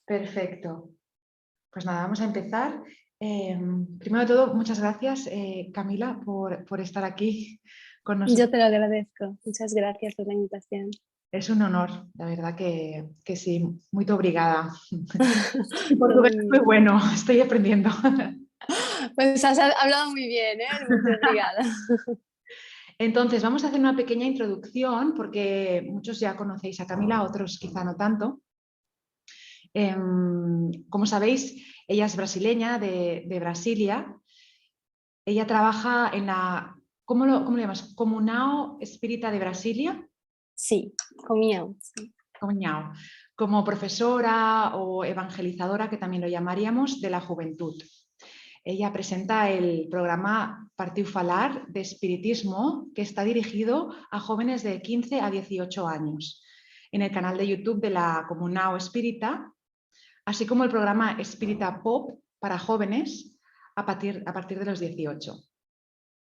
Perfecto. Pues nada, vamos a empezar. Primero de todo, muchas gracias, Camila, por estar aquí con Yo nosotros. te lo agradezco. Muchas gracias por la invitación. Es un honor, la verdad que sí. Muy obrigada. Mi portugués es muy bueno, estoy aprendiendo. Pues has hablado muy bien, ¿eh? Muy obrigada. Entonces, vamos a hacer una pequeña introducción porque muchos ya conocéis a Camila, otros quizá no tanto. Como sabéis, ella es brasileña de Brasilia. Ella trabaja en la, ¿cómo le llamas? Comunao Espírita de Brasilia. Sí, comía. Sí. Comunao, como profesora o evangelizadora, que también lo llamaríamos, de la juventud. Ella presenta el programa Partiu Falar de Espiritismo, que está dirigido a jóvenes de 15 a 18 años, en el canal de YouTube de la Comunao Espírita, así como el programa Espírita Pop para jóvenes a partir de los 18.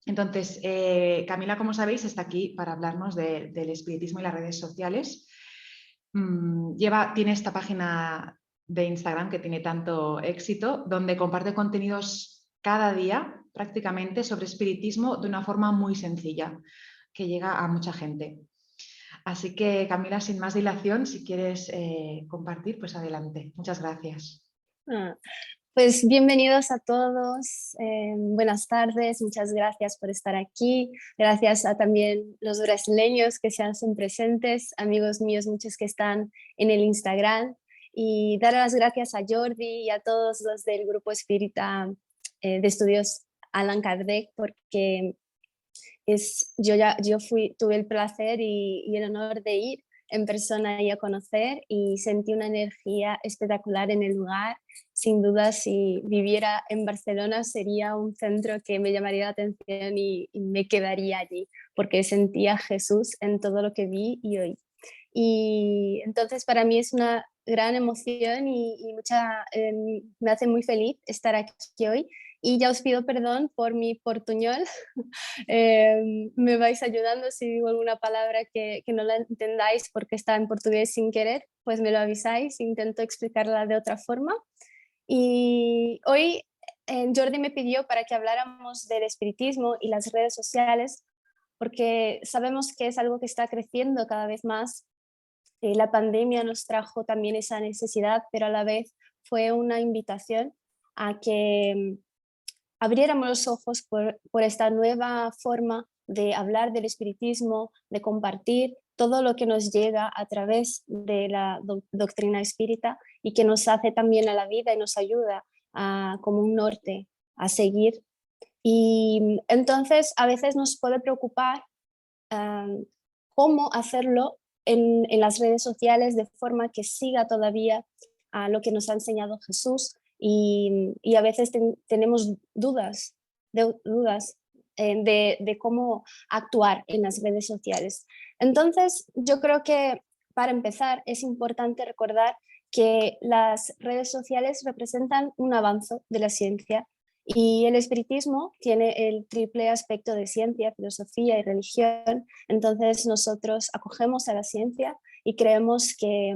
Entonces, Camila, como sabéis, está aquí para hablarnos del espiritismo y las redes sociales. Tiene esta página de Instagram que tiene tanto éxito, donde comparte contenidos cada día prácticamente sobre espiritismo de una forma muy sencilla, que llega a mucha gente. Así que, Camila, sin más dilación, si quieres compartir, pues adelante. Muchas gracias. Pues bienvenidos a todos, buenas tardes, muchas gracias por estar aquí, gracias a también los brasileños que se hacen presentes, amigos míos muchos que están en el Instagram, y dar las gracias a Jordi y a todos los del grupo espírita de estudios Allan Kardec, porque tuve el placer y el honor de ir en persona y a conocer, y sentí una energía espectacular en el lugar. Sin duda, si viviera en Barcelona sería un centro que me llamaría la atención y me quedaría allí, porque sentía a Jesús en todo lo que vi y oí. Y entonces para mí es una gran emoción y me hace muy feliz estar aquí hoy. Y ya os pido perdón por mi portuñol. Me vais ayudando si digo alguna palabra que no la entendáis porque está en portugués sin querer, pues me lo avisáis, intento explicarla de otra forma. Y hoy Jordi me pidió para que habláramos del espiritismo y las redes sociales, porque sabemos que es algo que está creciendo cada vez más. La pandemia nos trajo también esa necesidad, pero a la vez fue una invitación a que abriéramos los ojos por esta nueva forma de hablar del espiritismo, de compartir todo lo que nos llega a través de la doctrina espírita y que nos hace también a la vida y nos ayuda como un norte a seguir. Y entonces a veces nos puede preocupar cómo hacerlo en las redes sociales de forma que siga todavía a lo que nos ha enseñado Jesús, y a veces tenemos dudas de cómo actuar en las redes sociales. Entonces, yo creo que para empezar es importante recordar que las redes sociales representan un avance de la ciencia, y el espiritismo tiene el triple aspecto de ciencia, filosofía y religión. Entonces nosotros acogemos a la ciencia y creemos que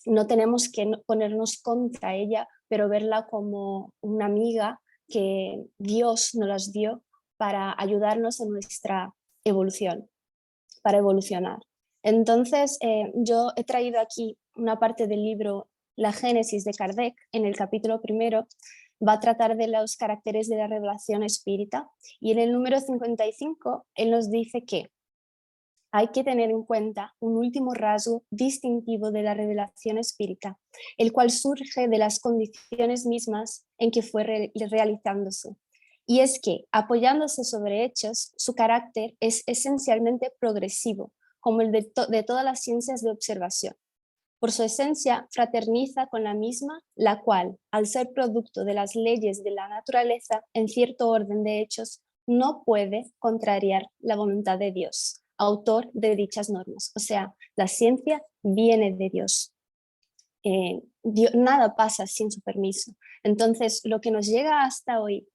no tenemos que ponernos contra ella, pero verla como una amiga que Dios nos las dio para ayudarnos en nuestra evolución, para evolucionar. Entonces, yo he traído aquí una parte del libro La Génesis de Kardec. En el capítulo primero va a tratar de los caracteres de la revelación espírita, y en el número 55 él nos dice que hay que tener en cuenta un último rasgo distintivo de la revelación espírita, el cual surge de las condiciones mismas en que fue realizándose. Y es que, apoyándose sobre hechos, su carácter es esencialmente progresivo, como el de todas las ciencias de observación. Por su esencia, fraterniza con la misma, la cual, al ser producto de las leyes de la naturaleza en cierto orden de hechos, no puede contrariar la voluntad de Dios, autor de dichas normas. O sea, la ciencia viene de Dios. Nada pasa sin su permiso. Entonces, lo que nos llega hasta hoy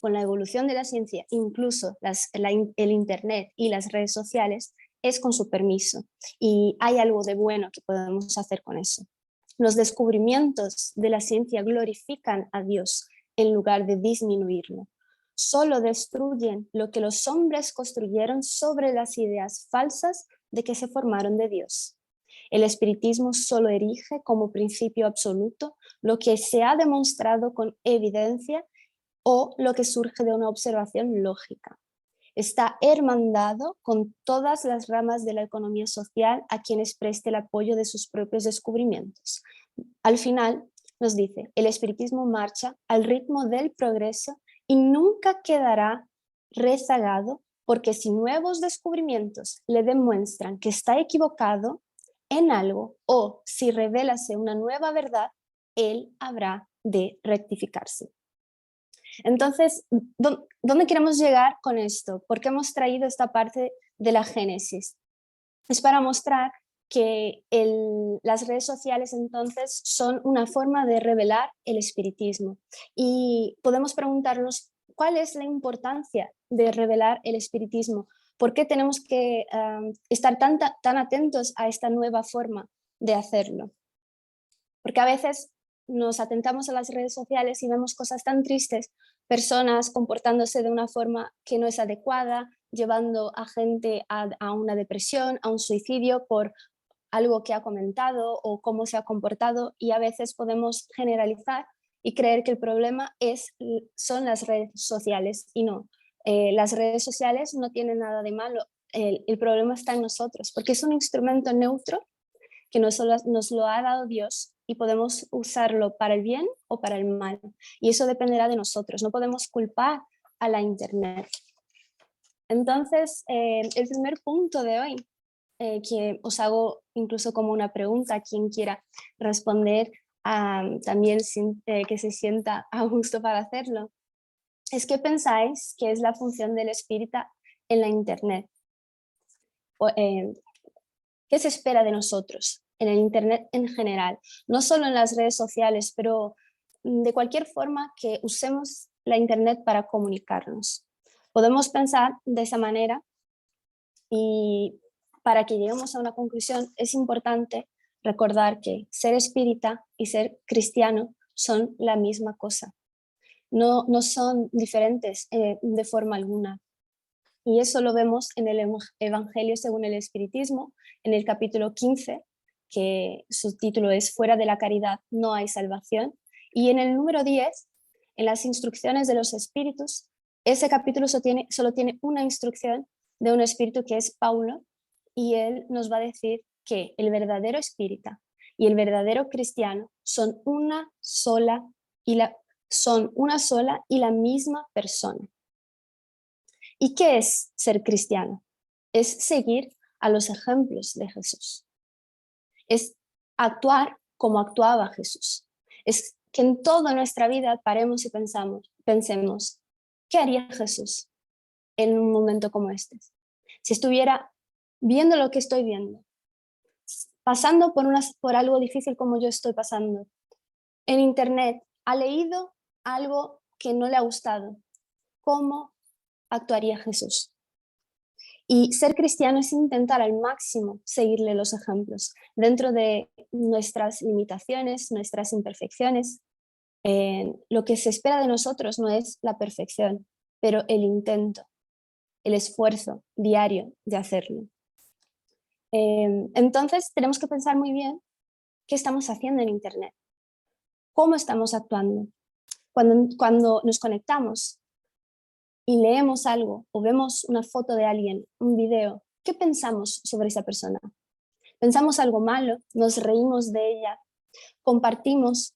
con la evolución de la ciencia, incluso el Internet y las redes sociales, es con su permiso, y hay algo de bueno que podemos hacer con eso. Los descubrimientos de la ciencia glorifican a Dios en lugar de disminuirlo. Solo destruyen lo que los hombres construyeron sobre las ideas falsas de que se formaron de Dios. El espiritismo solo erige como principio absoluto lo que se ha demostrado con evidencia o lo que surge de una observación lógica. Está hermandado con todas las ramas de la economía social a quienes preste el apoyo de sus propios descubrimientos. Al final nos dice, el espiritismo marcha al ritmo del progreso y nunca quedará rezagado, porque si nuevos descubrimientos le demuestran que está equivocado en algo o si revélase una nueva verdad, él habrá de rectificarse. Entonces, ¿dónde queremos llegar con esto? ¿Por qué hemos traído esta parte de la Génesis? Es para mostrar que las redes sociales entonces son una forma de revelar el espiritismo. Y podemos preguntarnos, ¿cuál es la importancia de revelar el espiritismo? ¿Por qué tenemos que estar tan atentos a esta nueva forma de hacerlo? Porque a veces nos atentamos a las redes sociales y vemos cosas tan tristes, personas comportándose de una forma que no es adecuada, llevando a gente a una depresión, a un suicidio por algo que ha comentado o cómo se ha comportado, y a veces podemos generalizar y creer que el problema son las redes sociales, y no. Las redes sociales no tienen nada de malo, el problema está en nosotros, porque es un instrumento neutro que nos lo ha dado Dios y podemos usarlo para el bien o para el mal. Y eso dependerá de nosotros, no podemos culpar a la Internet. Entonces, el primer punto de hoy, que os hago incluso como una pregunta a quien quiera responder, también que se sienta a gusto para hacerlo, es ¿qué pensáis que es la función del espíritu en la Internet? ¿Qué se espera de nosotros en el Internet en general? No solo en las redes sociales, pero de cualquier forma que usemos la Internet para comunicarnos. Podemos pensar de esa manera, y para que lleguemos a una conclusión es importante recordar que ser espírita y ser cristiano son la misma cosa. No son diferentes de forma alguna. Y eso lo vemos en el Evangelio según el Espiritismo, en el capítulo 15, que su título es Fuera de la caridad no hay salvación. Y en el número 10, en las instrucciones de los espíritus, ese capítulo solo tiene una instrucción de un espíritu que es Paulo, y él nos va a decir que el verdadero espírita y el verdadero cristiano son una sola y la misma persona. ¿Y qué es ser cristiano? Es seguir a los ejemplos de Jesús. Es actuar como actuaba Jesús. Es que en toda nuestra vida paremos y pensemos, ¿qué haría Jesús en un momento como este? Si estuviera viendo lo que estoy viendo, pasando por algo difícil como yo estoy pasando, en internet ha leído algo que no le ha gustado, ¿cómo actuaría Jesús? Y ser cristiano es intentar al máximo seguirle los ejemplos dentro de nuestras limitaciones, nuestras imperfecciones. Lo que se espera de nosotros no es la perfección, pero el intento, el esfuerzo diario de hacerlo. Entonces tenemos que pensar muy bien qué estamos haciendo en Internet, cómo estamos actuando. Cuando nos conectamos y leemos algo o vemos una foto de alguien, un video, ¿qué pensamos sobre esa persona? ¿Pensamos algo malo? ¿Nos reímos de ella? ¿Compartimos?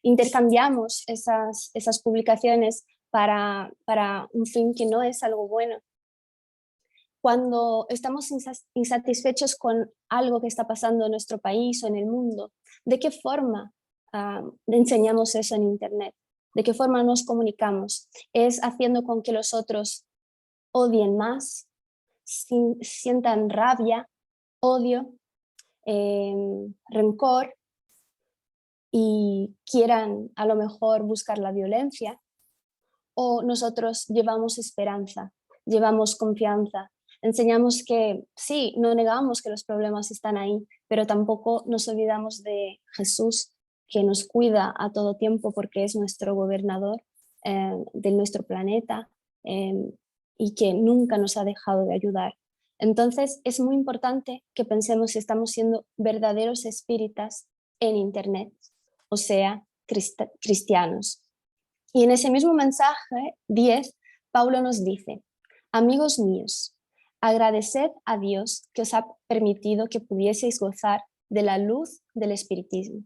¿Intercambiamos esas publicaciones para un fin que no es algo bueno? Cuando estamos insatisfechos con algo que está pasando en nuestro país o en el mundo, ¿de qué forma enseñamos eso en Internet? ¿De qué forma nos comunicamos? ¿Es haciendo con que los otros odien más, sientan rabia, odio, rencor y quieran a lo mejor buscar la violencia? ¿O nosotros llevamos esperanza, llevamos confianza, Enseñamos que sí, no negamos que los problemas están ahí, pero tampoco nos olvidamos de Jesús, que nos cuida a todo tiempo porque es nuestro gobernador de nuestro planeta eh, y que nunca nos ha dejado de ayudar. Entonces es muy importante que pensemos si estamos siendo verdaderos espíritas en Internet, o sea, cristianos. Y en ese mismo mensaje 10, Pablo nos dice: amigos míos, agradeced a Dios que os ha permitido que pudieseis gozar de la luz del espiritismo.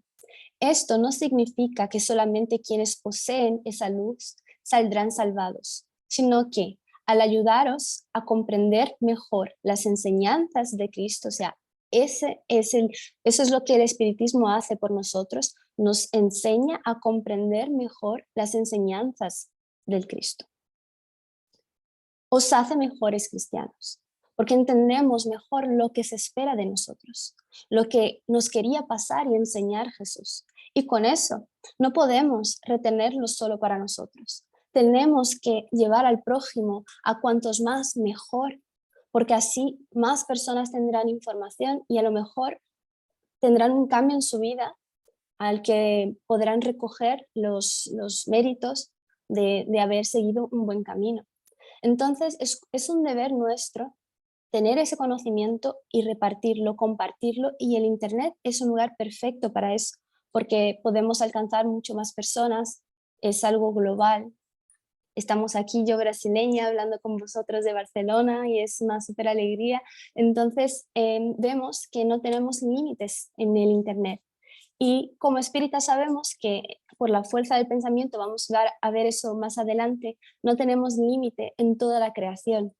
Esto no significa que solamente quienes poseen esa luz saldrán salvados, sino que al ayudaros a comprender mejor las enseñanzas de Cristo, o sea, eso es lo que el espiritismo hace por nosotros, nos enseña a comprender mejor las enseñanzas del Cristo. Os hace mejores cristianos, porque entendemos mejor lo que se espera de nosotros, lo que nos quería pasar y enseñar Jesús. Y con eso no podemos retenerlo solo para nosotros. Tenemos que llevar al prójimo, a cuantos más mejor, porque así más personas tendrán información y a lo mejor tendrán un cambio en su vida al que podrán recoger los méritos de haber seguido un buen camino. Entonces es un deber nuestro tener ese conocimiento y repartirlo, compartirlo, y el Internet es un lugar perfecto para eso, porque podemos alcanzar mucho más personas, es algo global. Estamos aquí, yo brasileña, hablando con vosotros de Barcelona y es una súper alegría. Entonces vemos que no tenemos límites en el Internet. Y como espíritas sabemos que por la fuerza del pensamiento, vamos a ver eso más adelante, no tenemos límite en toda la creación.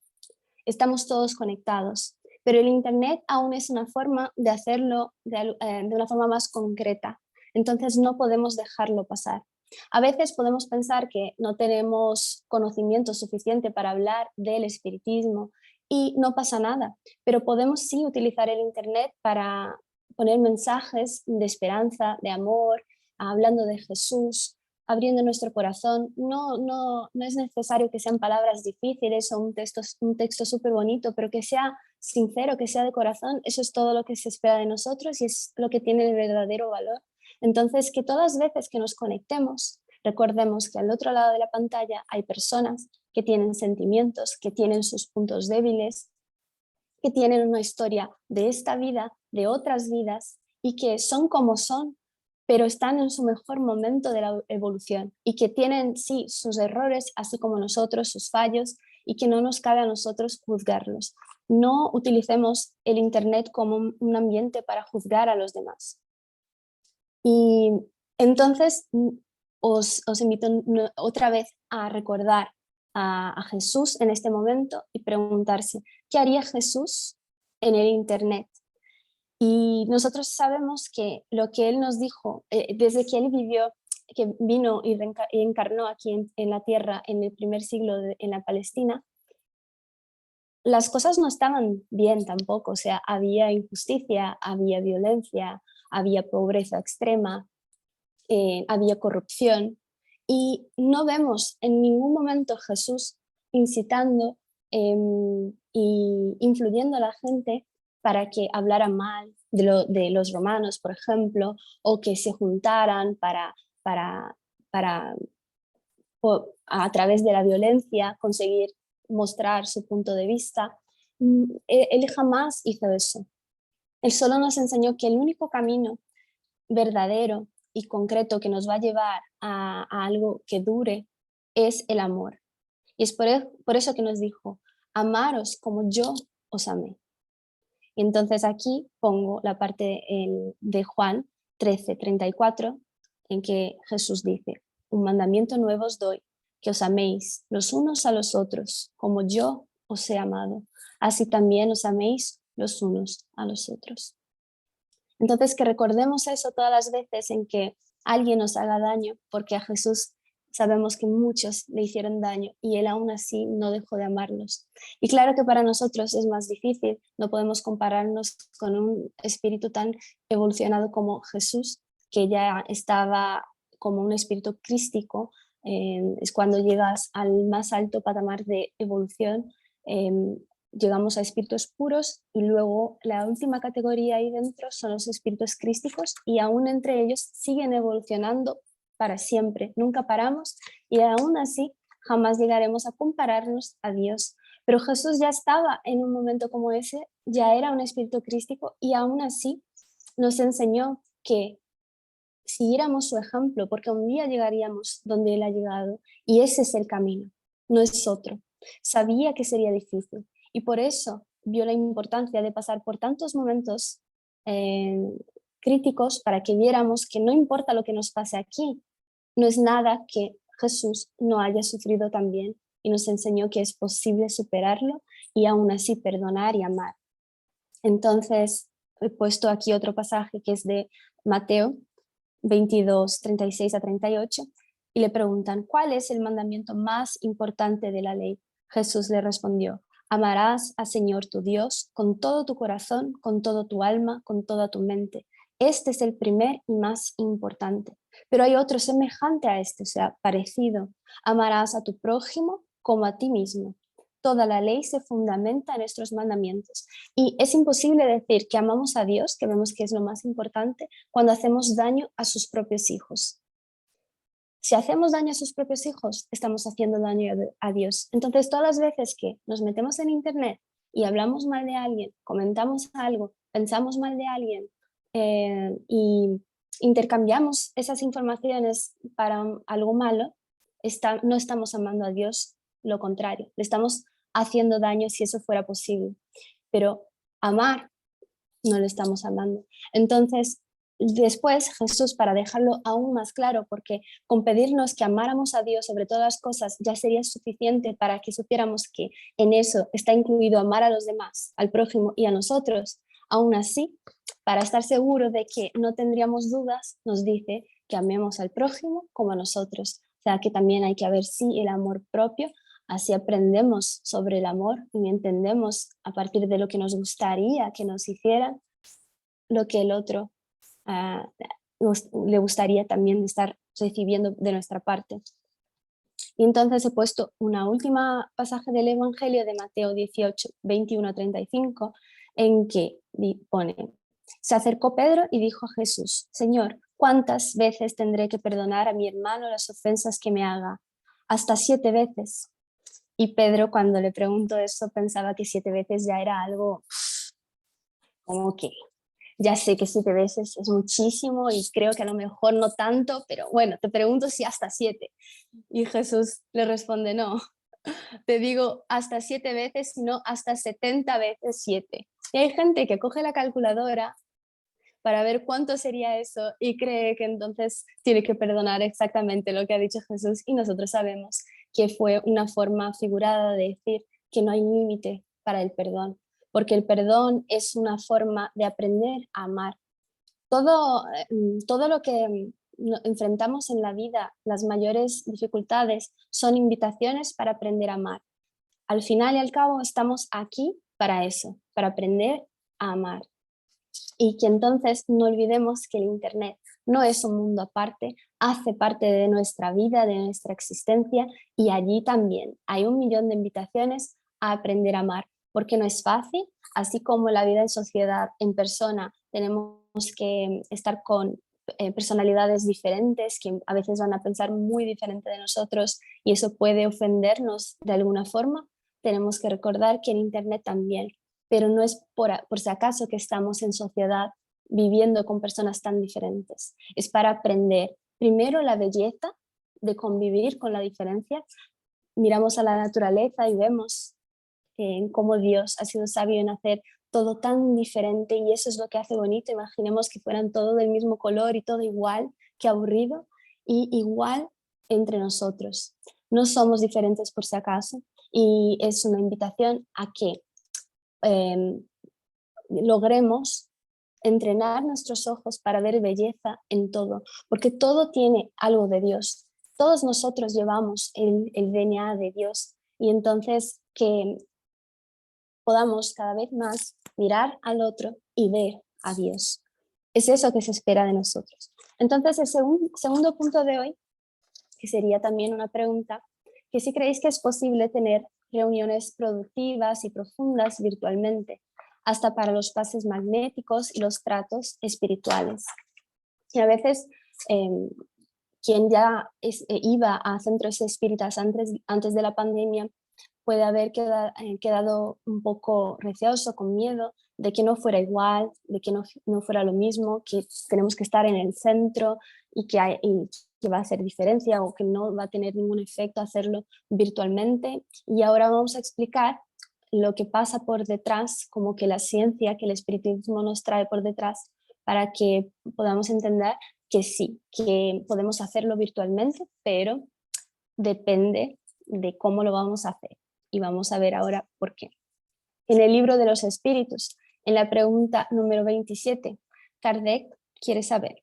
Estamos todos conectados, pero el Internet aún es una forma de hacerlo de una forma más concreta. Entonces no podemos dejarlo pasar. A veces podemos pensar que no tenemos conocimiento suficiente para hablar del espiritismo y no pasa nada, pero podemos sí utilizar el Internet para poner mensajes de esperanza, de amor, hablando de Jesús, abriendo nuestro corazón. No es necesario que sean palabras difíciles o un texto súper bonito, pero que sea sincero, que sea de corazón. Eso es todo lo que se espera de nosotros y es lo que tiene el verdadero valor. Entonces, que todas las veces que nos conectemos, recordemos que al otro lado de la pantalla hay personas que tienen sentimientos, que tienen sus puntos débiles, que tienen una historia de esta vida, de otras vidas, y que son como son, pero están en su mejor momento de la evolución y que tienen, sí, sus errores, así como nosotros, sus fallos, y que no nos cabe a nosotros juzgarlos. No utilicemos el Internet como un ambiente para juzgar a los demás. Y entonces os invito otra vez a recordar a Jesús en este momento y preguntarse, ¿qué haría Jesús en el Internet? Y nosotros sabemos que lo que Él nos dijo, desde que Él vivió, que vino y encarnó aquí en la tierra en el primer siglo en la Palestina, las cosas no estaban bien tampoco, o sea, había injusticia, había violencia, había pobreza extrema, había corrupción, y no vemos en ningún momento Jesús incitando y influyendo a la gente para que hablara mal de los romanos, por ejemplo, o que se juntaran para a través de la violencia conseguir mostrar su punto de vista. Él jamás hizo eso. Él solo nos enseñó que el único camino verdadero y concreto que nos va a llevar a algo que dure es el amor. Y es por eso que nos dijo, amaros como yo os amé. Y entonces aquí pongo la parte de Juan 13:34, en que Jesús dice, un mandamiento nuevo os doy, que os améis los unos a los otros, como yo os he amado. Así también os améis los unos a los otros. Entonces, que recordemos eso todas las veces en que alguien nos haga daño, porque a Jesús sabemos que muchos le hicieron daño y Él aún así no dejó de amarlos. Y claro que para nosotros es más difícil, no podemos compararnos con un espíritu tan evolucionado como Jesús, que ya estaba como un espíritu crístico. Es cuando llegas al más alto patamar de evolución, llegamos a espíritus puros y luego la última categoría ahí dentro son los espíritus crísticos y aún entre ellos siguen evolucionando para siempre, nunca paramos y aún así jamás llegaremos a compararnos a Dios. Pero Jesús ya estaba en un momento como ese, ya era un espíritu crístico y aún así nos enseñó que siguiéramos su ejemplo, porque un día llegaríamos donde Él ha llegado y ese es el camino, no es otro. Sabía que sería difícil y por eso vio la importancia de pasar por tantos momentos eh, críticos para que viéramos que no importa lo que nos pase aquí, no es nada que Jesús no haya sufrido también y nos enseñó que es posible superarlo y aún así perdonar y amar. Entonces, he puesto aquí otro pasaje que es de Mateo 22, 36 a 38, y le preguntan, ¿cuál es el mandamiento más importante de la ley? Jesús le respondió, amarás al Señor tu Dios con todo tu corazón, con todo tu alma, con toda tu mente. Este es el primer y más importante. Pero hay otro semejante a este, o sea, parecido. Amarás a tu prójimo como a ti mismo. Toda la ley se fundamenta en estos mandamientos. Y es imposible decir que amamos a Dios, que vemos que es lo más importante, cuando hacemos daño a sus propios hijos. Si hacemos daño a sus propios hijos, estamos haciendo daño a Dios. Entonces, todas las veces que nos metemos en Internet y hablamos mal de alguien, comentamos algo, pensamos mal de alguien y intercambiamos esas informaciones para algo malo, no estamos amando a Dios, lo contrario, le estamos haciendo daño si eso fuera posible. Pero amar no le estamos amando. Entonces, después Jesús, para dejarlo aún más claro, porque con pedirnos que amáramos a Dios sobre todas las cosas ya sería suficiente para que supiéramos que en eso está incluido amar a los demás, al prójimo y a nosotros, aún así, para estar seguro de que no tendríamos dudas, nos dice que amemos al prójimo como a nosotros. O sea, que también hay que haber sí el amor propio. Así aprendemos sobre el amor y entendemos a partir de lo que nos gustaría que nos hicieran, lo que el otro le gustaría también estar recibiendo de nuestra parte. Y entonces he puesto una última pasaje del Evangelio de Mateo 18, 21 a 35, en que pone, se acercó Pedro y dijo a Jesús, Señor, ¿cuántas veces tendré que perdonar a mi hermano las ofensas que me haga? ¿Hasta 7 veces? Y Pedro, cuando le preguntó eso, pensaba que 7 veces ya era algo como que ya sé que 7 veces es muchísimo y creo que a lo mejor no tanto, pero bueno, te pregunto si hasta 7. Y Jesús le responde, no, te digo hasta 7 veces, sino hasta 70 veces 7. Y hay gente que coge la calculadora para ver cuánto sería eso y cree que entonces tiene que perdonar exactamente lo que ha dicho Jesús y nosotros sabemos que fue una forma figurada de decir que no hay límite para el perdón, porque el perdón es una forma de aprender a amar. Todo lo que enfrentamos en la vida, las mayores dificultades, son invitaciones para aprender a amar. Al final y al cabo estamos aquí para eso, para aprender a amar. Y que entonces no olvidemos que el Internet no es un mundo aparte, hace parte de nuestra vida, de nuestra existencia y allí también hay 1.000.000 de invitaciones a aprender a amar, porque no es fácil, así como la vida en sociedad, en persona, tenemos que estar con personalidades diferentes que a veces van a pensar muy diferente de nosotros y eso puede ofendernos de alguna forma. Tenemos que recordar que en Internet también, pero no es por si acaso que estamos en sociedad viviendo con personas tan diferentes. Es para aprender primero la belleza de convivir con la diferencia. Miramos a la naturaleza y vemos cómo Dios ha sido sabio en hacer todo tan diferente y eso es lo que hace bonito. Imaginemos que fueran todo del mismo color y todo igual, qué aburrido, y igual entre nosotros. No somos diferentes por si acaso y es una invitación a que logremos entrenar nuestros ojos para ver belleza en todo, porque todo tiene algo de Dios. Todos nosotros llevamos el DNA de Dios y entonces que podamos cada vez más mirar al otro y ver a Dios. Es eso que se espera de nosotros. Entonces el segundo punto de hoy, que sería también una pregunta, que si creéis que es posible tener reuniones productivas y profundas virtualmente, hasta para los pases magnéticos y los tratos espirituales. Y a veces quien ya iba a centros espíritas antes de la pandemia puede haber quedado un poco receoso, con miedo de que no fuera igual, de que no fuera lo mismo, que tenemos que estar en el centro y que va a hacer diferencia o que no va a tener ningún efecto hacerlo virtualmente. Y ahora vamos a explicar lo que pasa por detrás, como que la ciencia, que el espiritismo nos trae por detrás, para que podamos entender que sí, que podemos hacerlo virtualmente, pero depende de cómo lo vamos a hacer. Y vamos a ver ahora por qué. En el libro de los espíritus, en la pregunta número 27, Kardec quiere saber: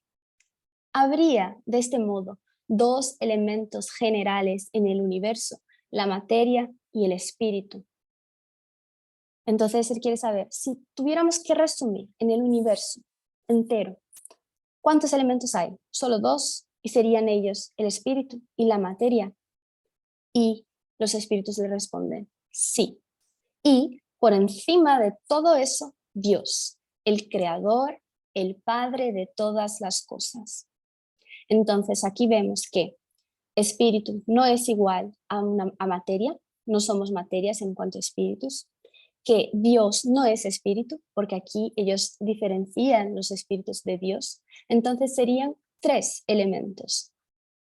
¿habría de este modo dos elementos generales en el universo, la materia y el espíritu? Entonces él quiere saber, si tuviéramos que resumir en el universo entero, ¿cuántos elementos hay? Solo dos, y serían ellos el espíritu y la materia. Y los espíritus le responden, sí. Y por encima de todo eso, Dios, el creador, el Padre de todas las cosas. Entonces aquí vemos que espíritu no es igual a materia, no somos materias en cuanto a espíritus, que Dios no es espíritu, porque aquí ellos diferencian los espíritus de Dios. Entonces serían tres elementos: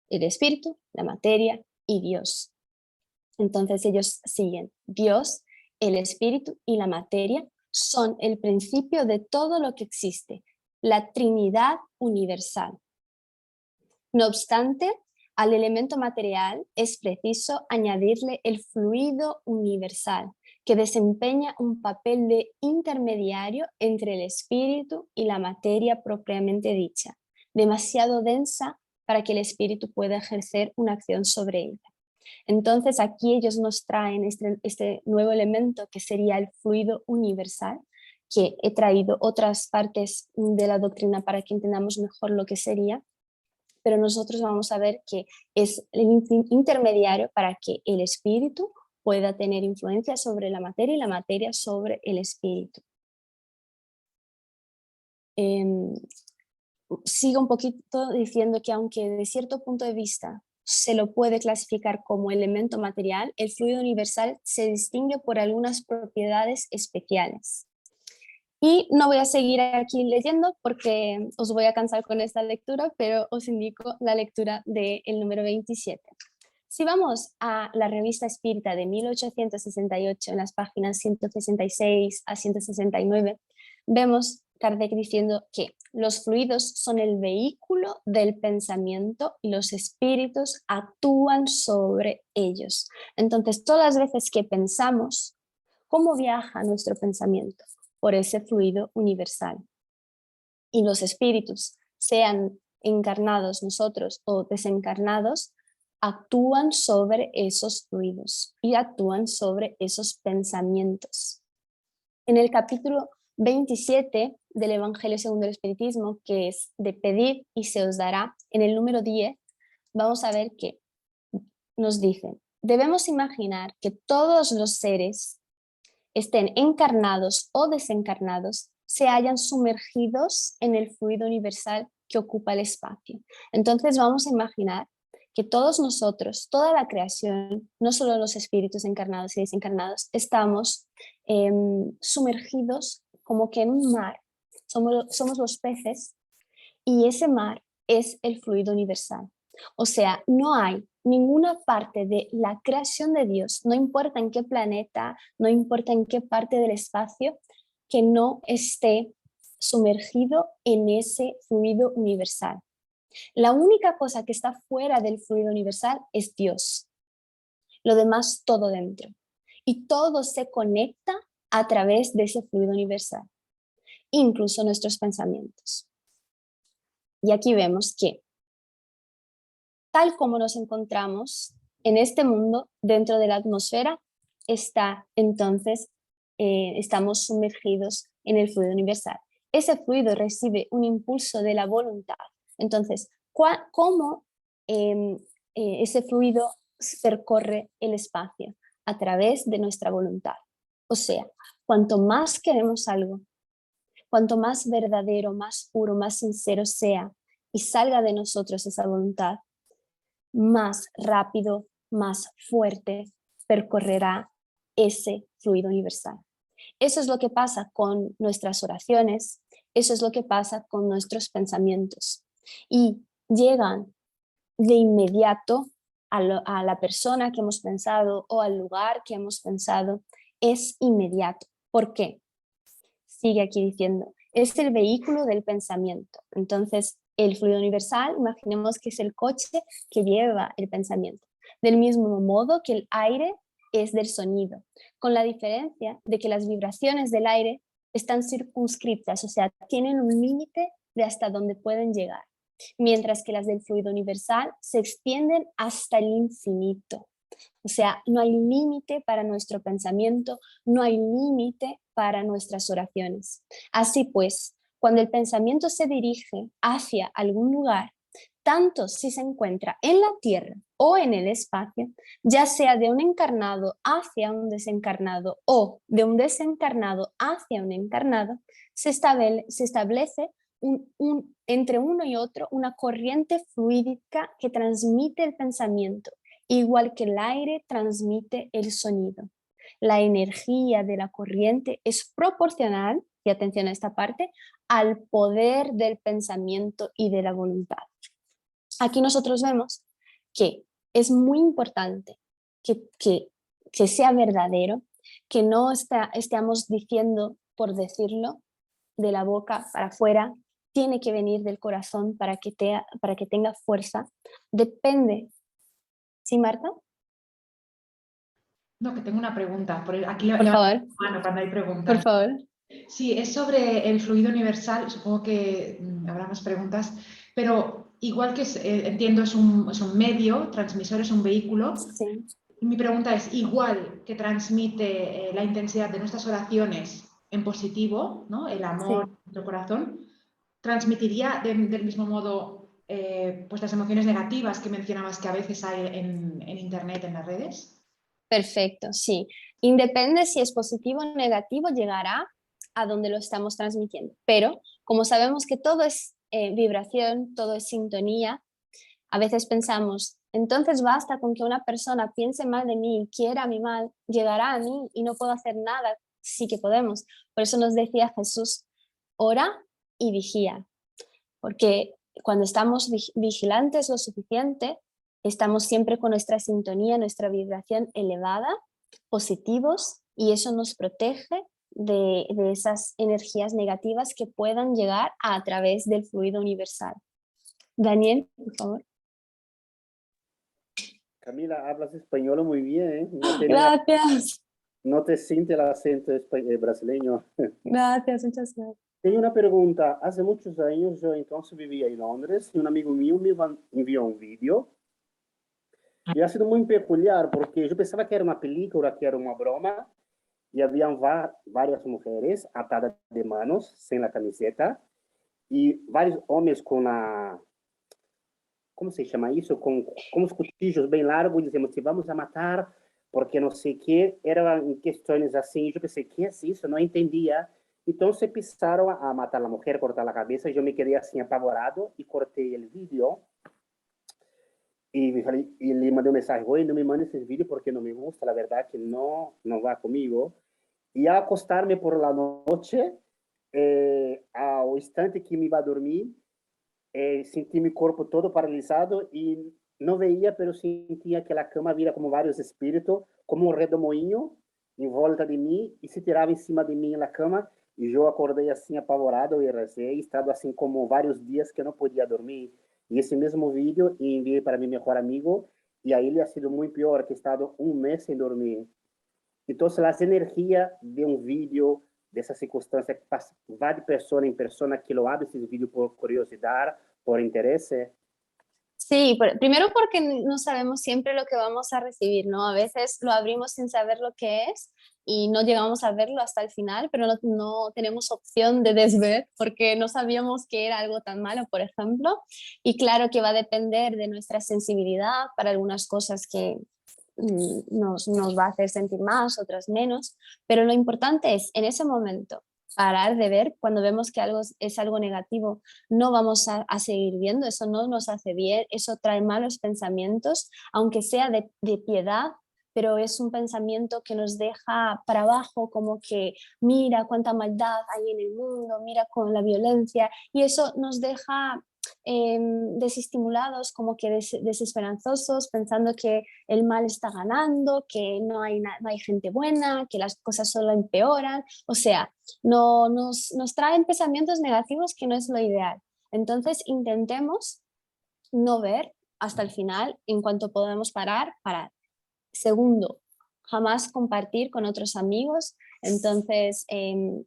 el espíritu, la materia y Dios. Entonces ellos siguen: Dios, el espíritu y la materia son el principio de todo lo que existe, la Trinidad universal. No obstante, al elemento material es preciso añadirle el fluido universal, que desempeña un papel de intermediario entre el espíritu y la materia propiamente dicha, demasiado densa para que el espíritu pueda ejercer una acción sobre ella. Entonces aquí ellos nos traen este nuevo elemento, que sería el fluido universal, que he traído otras partes de la doctrina para que entendamos mejor lo que sería, pero nosotros vamos a ver que es el intermediario para que el espíritu pueda tener influencia sobre la materia y la materia sobre el espíritu. Sigo un poquito diciendo que aunque de cierto punto de vista se lo puede clasificar como elemento material, el fluido universal se distingue por algunas propiedades especiales. Y no voy a seguir aquí leyendo porque os voy a cansar con esta lectura, pero os indico la lectura del número 27. Si vamos a la Revista Espírita de 1868, en las páginas 166 a 169, vemos Kardec diciendo que los fluidos son el vehículo del pensamiento y los espíritus actúan sobre ellos. Entonces, todas las veces que pensamos, ¿cómo viaja nuestro pensamiento? Por ese fluido universal. Y los espíritus, sean encarnados nosotros o desencarnados, actúan sobre esos fluidos y actúan sobre esos pensamientos. En el capítulo 27 del Evangelio según el Espiritismo, que es de pedir y se os dará, en el número 10 vamos a ver que nos dicen: debemos imaginar que todos los seres, estén encarnados o desencarnados, se hayan sumergidos en el fluido universal que ocupa el espacio. Entonces vamos a imaginar que todos nosotros, toda la creación, no solo los espíritus encarnados y desencarnados, estamos sumergidos como que en un mar. Somos los peces y ese mar es el fluido universal. O sea, no hay ninguna parte de la creación de Dios, no importa en qué planeta, no importa en qué parte del espacio, que no esté sumergido en ese fluido universal. La única cosa que está fuera del fluido universal es Dios. Lo demás, todo dentro. Y todo se conecta a través de ese fluido universal, incluso nuestros pensamientos. Y aquí vemos que, tal como nos encontramos en este mundo, dentro de la atmósfera, estamos sumergidos en el fluido universal. Ese fluido recibe un impulso de la voluntad. Entonces, ¿cómo ese fluido percorre el espacio? a través de nuestra voluntad. O sea, cuanto más queremos algo, cuanto más verdadero, más puro, más sincero sea y salga de nosotros esa voluntad, más rápido, más fuerte percorrerá ese fluido universal. Eso es lo que pasa con nuestras oraciones, eso es lo que pasa con nuestros pensamientos. Y llegan de inmediato a la persona que hemos pensado o al lugar que hemos pensado. Es inmediato. ¿Por qué? Sigue aquí diciendo, es el vehículo del pensamiento. Entonces, el fluido universal, imaginemos que es el coche que lleva el pensamiento. Del mismo modo que el aire es del sonido, con la diferencia de que las vibraciones del aire están circunscritas, o sea, tienen un límite de hasta dónde pueden llegar, mientras que las del fluido universal se extienden hasta el infinito. O sea, no hay límite para nuestro pensamiento, no hay límite para nuestras oraciones. Así pues, cuando el pensamiento se dirige hacia algún lugar, tanto si se encuentra en la tierra o en el espacio, ya sea de un encarnado hacia un desencarnado o de un desencarnado hacia un encarnado, se establece entre uno y otro una corriente fluídica que transmite el pensamiento, igual que el aire transmite el sonido. La energía de la corriente es proporcional, y atención a esta parte, al poder del pensamiento y de la voluntad. Aquí nosotros vemos que es muy importante que sea verdadero, que no estemos diciendo por decirlo de la boca para afuera, tiene que venir del corazón para que tenga fuerza. Depende. ¿Sí, Marta? No, que tengo una pregunta. Aquí Por levanto favor, la mano cuando hay por preguntas. favor. Sí, es sobre el fluido universal. Supongo que habrá más preguntas, pero igual que entiendo es un medio, transmisor es un vehículo. Sí, Y mi pregunta es, igual que transmite la intensidad de nuestras oraciones en positivo, ¿no? El amor sí. en nuestro corazón, transmitiría del mismo modo pues las emociones negativas que mencionabas que a veces hay en Internet, en las redes. Perfecto, sí. Independe si es positivo o negativo, llegará a donde lo estamos transmitiendo. Pero como sabemos que todo es vibración, todo es sintonía, a veces pensamos, entonces basta con que una persona piense mal de mí, quiera mi mal, llegará a mí y no puedo hacer nada. Sí que podemos. Por eso nos decía Jesús, ora y vigía. Porque cuando estamos vigilantes lo suficiente, estamos siempre con nuestra sintonía, nuestra vibración elevada, positivos, y eso nos protege de esas energías negativas que puedan llegar a través del fluido universal. Daniel, por favor. Camila, hablas español muy bien, ¿eh? Gracias, No te siente el acento brasileño. gracias, muchas gracias. Tengo una pregunta. Hace muchos años yo entonces vivía en Londres y un amigo mío me envió un vídeo y ha sido muy peculiar porque yo pensaba que era una película, que era una broma y habían varias mujeres atadas de manos, sin la camiseta, y varios hombres con la, ¿cómo se llama eso? Con los cuchillos bien largos, diciendo, te vamos a matar, porque no sé qué, eran cuestiones así. Yo pensé, ¿qué es eso? No entendía. Entonces empezaron a matar a la mujer, cortar la cabeza. Yo me quedé así apavorado y corté el vídeo. Y le mandé un mensaje, oye, no me mandes ese vídeo porque no me gusta, la verdad que no va conmigo. Y al acostarme por la noche, al instante que me iba a dormir, sentí mi cuerpo todo paralizado y no veía, pero sentía que la cama había como varios espíritus, como un redemoinho en volta de mí y se tiraba encima de mí en la cama y yo acordé así apavorado y recé, he estado así como varios días que no podía dormir. Y ese mismo vídeo envié para mi mejor amigo y a él ha sido muy peor, que he estado un mes sin dormir. Entonces, las energías de un vídeo, de esa circunstancia, va de persona en persona que lo abre ese vídeo por curiosidad, por interés. Sí, primero porque no sabemos siempre lo que vamos a recibir, ¿no? A veces lo abrimos sin saber lo que es y no llegamos a verlo hasta el final, pero no tenemos opción de desver porque no sabíamos que era algo tan malo, por ejemplo. Y claro que va a depender de nuestra sensibilidad para algunas cosas que nos va a hacer sentir más, otras menos, pero lo importante es en ese momento parar de ver. Cuando vemos que algo es algo negativo, no vamos a seguir viendo, eso no nos hace bien, eso trae malos pensamientos, aunque sea de piedad, pero es un pensamiento que nos deja para abajo, como que mira cuánta maldad hay en el mundo, mira con la violencia, y eso nos deja desestimulados, como que desesperanzosos, pensando que el mal está ganando, que no hay gente buena, que las cosas solo empeoran. O sea, nos traen pensamientos negativos, que no es lo ideal. Entonces intentemos no ver hasta el final. En cuanto podamos parar. Segundo, jamás compartir con otros amigos. Entonces,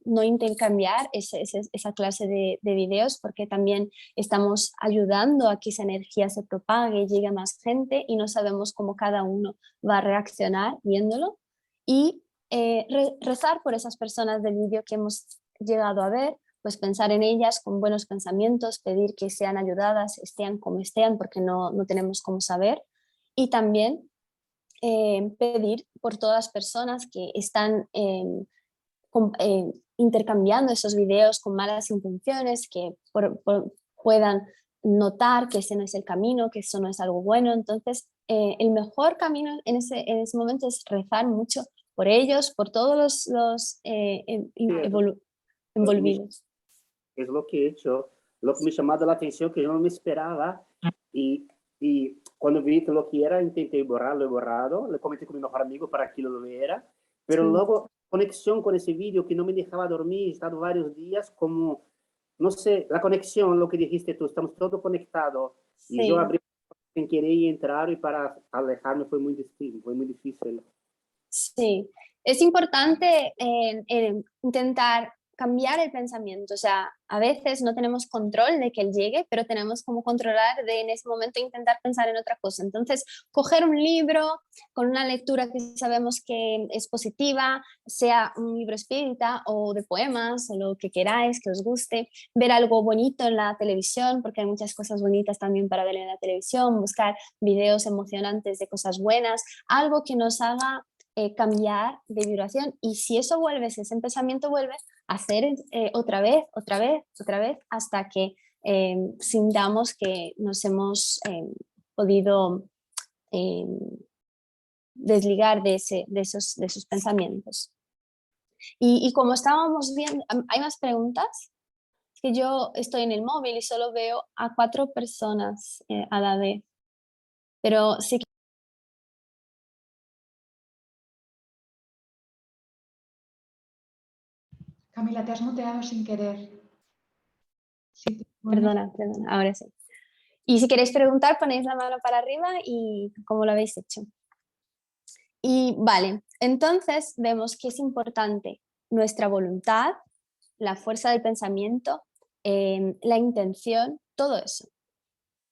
no intercambiar esa clase de videos, porque también estamos ayudando a que esa energía se propague, llegue a más gente, y no sabemos cómo cada uno va a reaccionar viéndolo. Y rezar por esas personas del vídeo que hemos llegado a ver, pues pensar en ellas con buenos pensamientos, pedir que sean ayudadas, estén como estén, porque no tenemos cómo saber. Y también pedir por todas las personas que están intercambiando esos videos con malas intenciones, que puedan notar que ese no es el camino, que eso no es algo bueno. Entonces, el mejor camino en ese momento es rezar mucho por ellos, por todos los envolvidos. Es lo que he hecho, lo que me ha llamado la atención, que yo no me esperaba, y cuando vi que lo que era, intenté borrarlo, he borrado, le comenté con mi mejor amigo para que lo viera, pero Sí. luego conexión con ese vídeo que no me dejaba dormir, he estado varios días como, no sé, la conexión, lo que dijiste tú, estamos todos conectados, y yo Sí. abrí sin querer y entrar, y para alejarme fue muy difícil, fue muy difícil. Sí, es importante intentar cambiar el pensamiento. O sea, a veces no tenemos control de que él llegue, pero tenemos como controlar de en ese momento intentar pensar en otra cosa. Entonces, coger un libro con una lectura que sabemos que es positiva, sea un libro espírita o de poemas o lo que queráis, que os guste, ver algo bonito en la televisión, porque hay muchas cosas bonitas también para ver en la televisión, buscar videos emocionantes de cosas buenas, algo que nos haga cambiar de vibración. Y si eso vuelve, si ese pensamiento vuelve, hacer otra vez, hasta que sintamos que nos hemos podido desligar de esos pensamientos. Y como estábamos viendo, ¿hay más preguntas? Es que yo estoy en el móvil y solo veo a 4 personas a la vez, pero sí que... Camila, te has muteado sin querer. Sí, Perdona, ahora sí. Y si queréis preguntar, ponéis la mano para arriba y cómo lo habéis hecho. Y vale, entonces vemos que es importante nuestra voluntad, la fuerza del pensamiento, la intención, todo eso.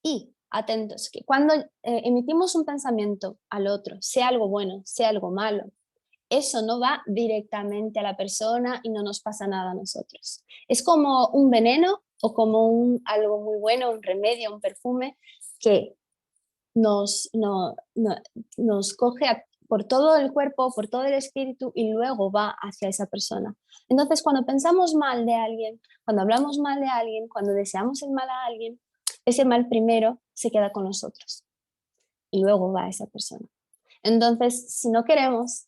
Y atentos, que cuando emitimos un pensamiento al otro, sea algo bueno, sea algo malo, eso no va directamente a la persona y no nos pasa nada a nosotros. Es como un veneno o como algo muy bueno, un remedio, un perfume que nos coge por todo el cuerpo, por todo el espíritu, y luego va hacia esa persona. Entonces, cuando pensamos mal de alguien, cuando hablamos mal de alguien, cuando deseamos el mal a alguien, ese mal primero se queda con nosotros y luego va a esa persona. Entonces, si no queremos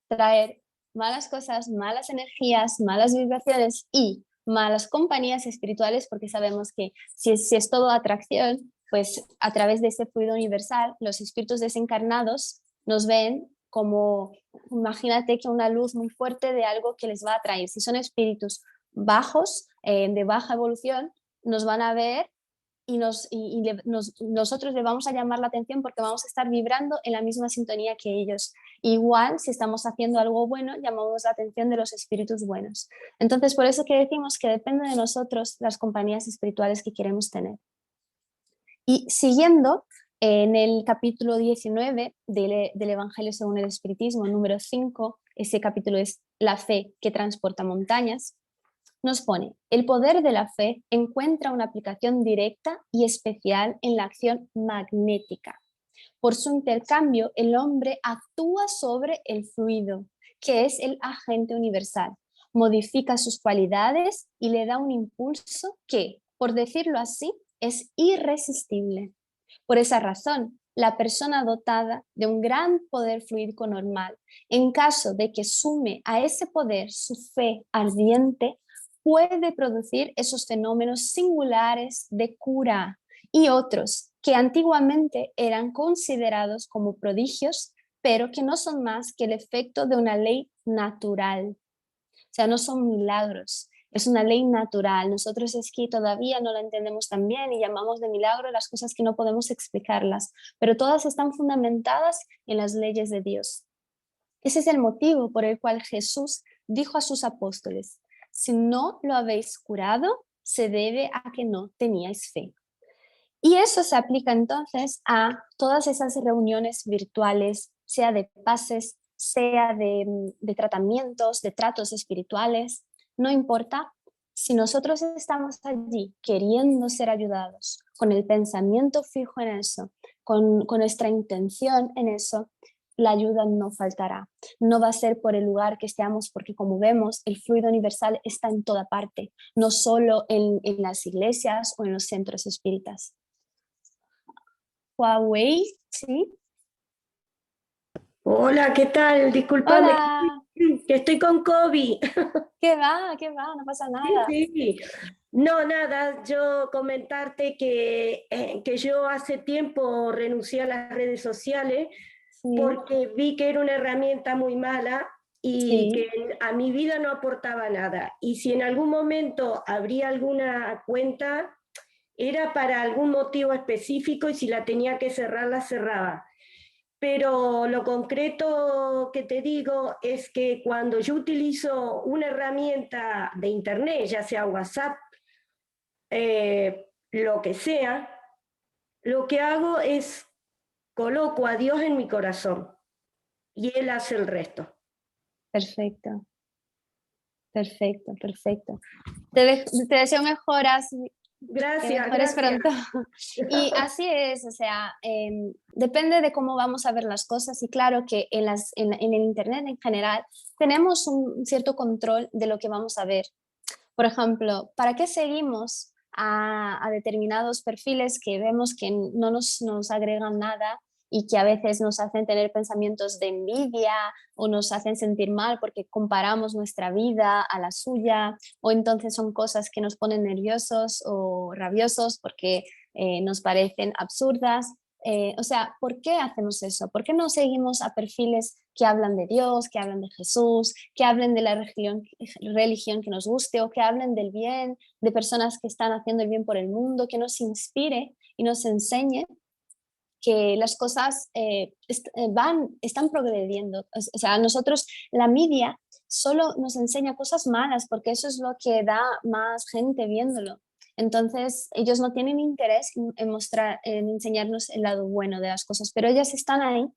traer malas cosas, malas energías, malas vibraciones y malas compañías espirituales, porque sabemos que si es todo atracción, pues a través de ese fluido universal, los espíritus desencarnados nos ven como, imagínate que una luz muy fuerte de algo que les va a atraer. Si son espíritus bajos, de baja evolución, nos van a ver y nosotros le vamos a llamar la atención porque vamos a estar vibrando en la misma sintonía que ellos. Igual, si estamos haciendo algo bueno, llamamos la atención de los espíritus buenos. Entonces, por eso que decimos que depende de nosotros las compañías espirituales que queremos tener. Y siguiendo, en el capítulo 19 del Evangelio según el Espiritismo, número 5, ese capítulo es la fe que transporta montañas, nos pone: el poder de la fe encuentra una aplicación directa y especial en la acción magnética. Por su intercambio, el hombre actúa sobre el fluido, que es el agente universal, modifica sus cualidades y le da un impulso que, por decirlo así, es irresistible. Por esa razón, la persona dotada de un gran poder fluídico normal, en caso de que sume a ese poder su fe ardiente, puede producir esos fenómenos singulares de cura y otros que antiguamente eran considerados como prodigios, pero que no son más que el efecto de una ley natural. O sea, no son milagros, es una ley natural. Nosotros es que todavía no la entendemos tan bien y llamamos de milagro las cosas que no podemos explicarlas, pero todas están fundamentadas en las leyes de Dios. Ese es el motivo por el cual Jesús dijo a sus apóstoles: si no lo habéis curado, se debe a que no teníais fe. Y eso se aplica entonces a todas esas reuniones virtuales, sea de pases, sea de tratamientos, de tratos espirituales, no importa. Si nosotros estamos allí queriendo ser ayudados, con el pensamiento fijo en eso, con nuestra intención en eso, la ayuda no faltará. No va a ser por el lugar que estemos, porque como vemos, el fluido universal está en toda parte, no solo en las iglesias o en los centros espíritas. Huawei, ¿sí? Hola, ¿qué tal? Discúlpame, Hola, que estoy con COVID. ¿qué va? No pasa nada. Sí. No, nada, yo comentarte que yo hace tiempo renuncié a las redes sociales Sí, porque vi que era una herramienta muy mala y sí, que a mi vida no aportaba nada. Y si en algún momento abría alguna cuenta, era para algún motivo específico y si la tenía que cerrar, la cerraba. Pero lo concreto que te digo es que cuando yo utilizo una herramienta de internet, ya sea WhatsApp, lo que sea, lo que hago es coloco a Dios en mi corazón y Él hace el resto. perfecto, perfecto. Te deseo mejoras, que Gracias, mejores gracias. pronto. Y así es, o sea, depende de cómo vamos a ver las cosas y claro que en el Internet en general tenemos un cierto control de lo que vamos a ver. Por ejemplo, ¿para qué seguimos a determinados perfiles que vemos que no nos agregan nada y que a veces nos hacen tener pensamientos de envidia o nos hacen sentir mal porque comparamos nuestra vida a la suya, o entonces son cosas que nos ponen nerviosos o rabiosos porque nos parecen absurdas? O sea, ¿por qué hacemos eso? ¿Por qué no seguimos a perfiles que hablan de Dios, que hablan de Jesús, que hablen de la religión que nos guste o que hablen del bien, de personas que están haciendo el bien por el mundo, que nos inspire y nos enseñe que las cosas están progrediendo? O sea, nosotros, la media solo nos enseña cosas malas porque eso es lo que da más gente viéndolo. Entonces, ellos no tienen interés en enseñarnos el lado bueno de las cosas, pero ellas están ahí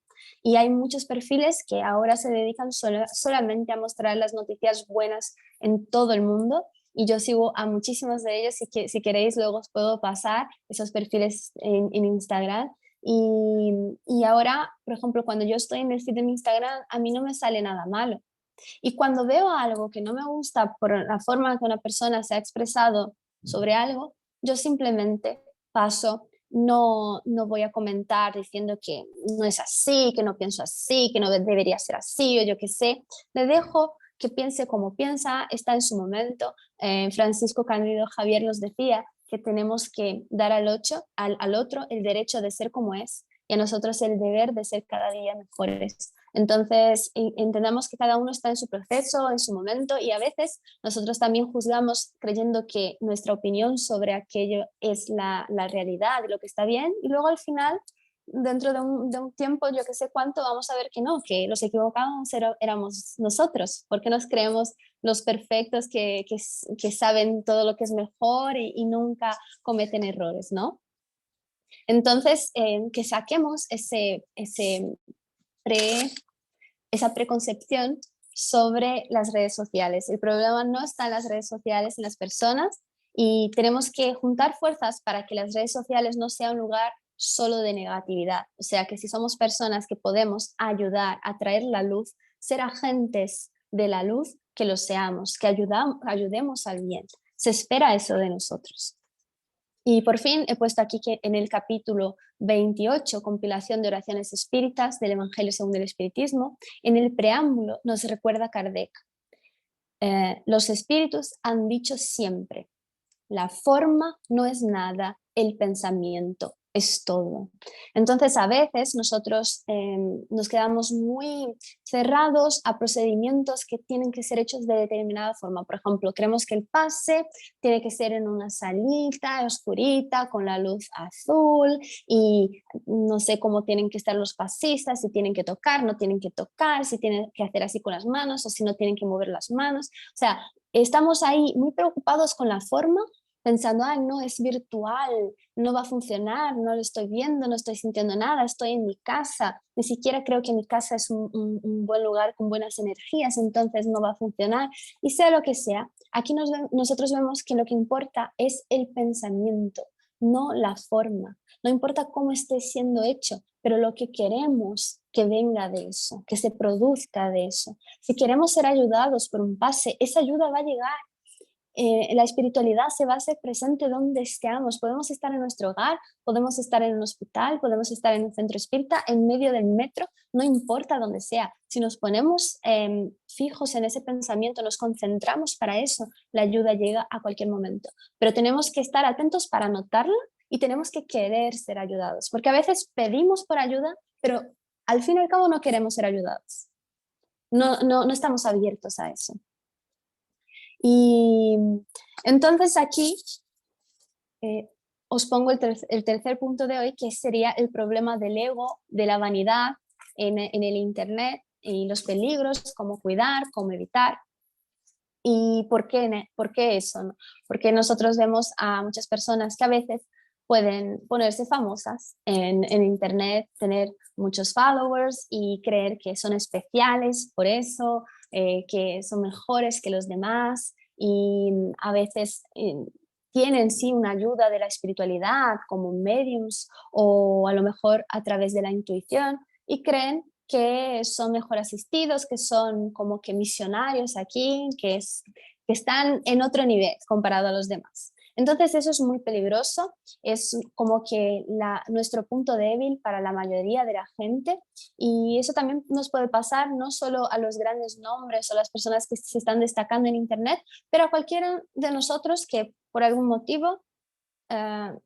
y hay muchos perfiles que ahora se dedican solamente a mostrar las noticias buenas en todo el mundo. Y yo sigo a muchísimos de ellos, si queréis luego os puedo pasar esos perfiles en Instagram. Y ahora, por ejemplo, cuando yo estoy en el feed de mi Instagram, a mí no me sale nada malo. Y cuando veo algo que no me gusta por la forma que una persona se ha expresado sobre algo, yo simplemente paso, no voy a comentar diciendo que no es así, que no pienso así, que no debería ser así o yo qué sé. Le dejo que piense como piensa, está en su momento. Francisco Cándido Javier nos decía que tenemos que dar al otro el derecho de ser como es y a nosotros el deber de ser cada día mejores. Entonces, entendamos que cada uno está en su proceso, en su momento, y a veces nosotros también juzgamos creyendo que nuestra opinión sobre aquello es la realidad de lo que está bien, y luego al final, dentro de un tiempo, yo que sé cuánto, vamos a ver que no, que los equivocados éramos nosotros, porque nos creemos los perfectos que saben todo lo que es mejor y nunca cometen errores, ¿no? Entonces, que saquemos esa preconcepción sobre las redes sociales. El problema no está en las redes sociales, en las personas, y tenemos que juntar fuerzas para que las redes sociales no sea un lugar solo de negatividad. O sea que si somos personas que podemos ayudar a traer la luz, ser agentes de la luz, que lo seamos, que ayudemos al bien. Se espera eso de nosotros. Y por fin he puesto aquí que en el capítulo 28, compilación de oraciones espíritas del Evangelio según el Espiritismo, en el preámbulo nos recuerda Kardec: los espíritus han dicho siempre, la forma no es nada, el pensamiento es todo. Entonces a veces nosotros nos quedamos muy cerrados a procedimientos que tienen que ser hechos de determinada forma. Por ejemplo, creemos que el pase tiene que ser en una salita oscurita con la luz azul y no sé cómo tienen que estar los pasistas, si tienen que tocar, no tienen que tocar, si tienen que hacer así con las manos o si no tienen que mover las manos. O sea, estamos ahí muy preocupados con la forma, pensando, no, es virtual, no va a funcionar, no lo estoy viendo, no estoy sintiendo nada, estoy en mi casa, ni siquiera creo que mi casa es un buen lugar con buenas energías, entonces no va a funcionar. Y sea lo que sea, aquí nosotros vemos que lo que importa es el pensamiento, no la forma. No importa cómo esté siendo hecho, pero lo que queremos que venga de eso, que se produzca de eso. Si queremos ser ayudados por un pase, esa ayuda va a llegar. La espiritualidad se va a hacer presente donde estemos. Podemos estar en nuestro hogar, podemos estar en un hospital, podemos estar en un centro espírita, en medio del metro, no importa dónde sea. Si nos ponemos fijos en ese pensamiento, nos concentramos para eso, la ayuda llega a cualquier momento. Pero tenemos que estar atentos para notarla y tenemos que querer ser ayudados, porque a veces pedimos por ayuda, pero al fin y al cabo no queremos ser ayudados. No estamos abiertos a eso. Y entonces aquí os pongo el tercer punto de hoy, que sería el problema del ego, de la vanidad en el Internet y los peligros, cómo cuidar, cómo evitar. ¿Y por qué eso? ¿No? Porque nosotros vemos a muchas personas que a veces pueden ponerse famosas en Internet, tener muchos followers y creer que son especiales por eso, que son mejores que los demás y a veces tienen sí una ayuda de la espiritualidad como mediums o a lo mejor a través de la intuición y creen que son mejor asistidos, que son como que misionarios aquí, que están en otro nivel comparado a los demás. Entonces eso es muy peligroso, es como que nuestro punto débil para la mayoría de la gente y eso también nos puede pasar no solo a los grandes nombres o las personas que se están destacando en Internet, pero a cualquiera de nosotros que por algún motivo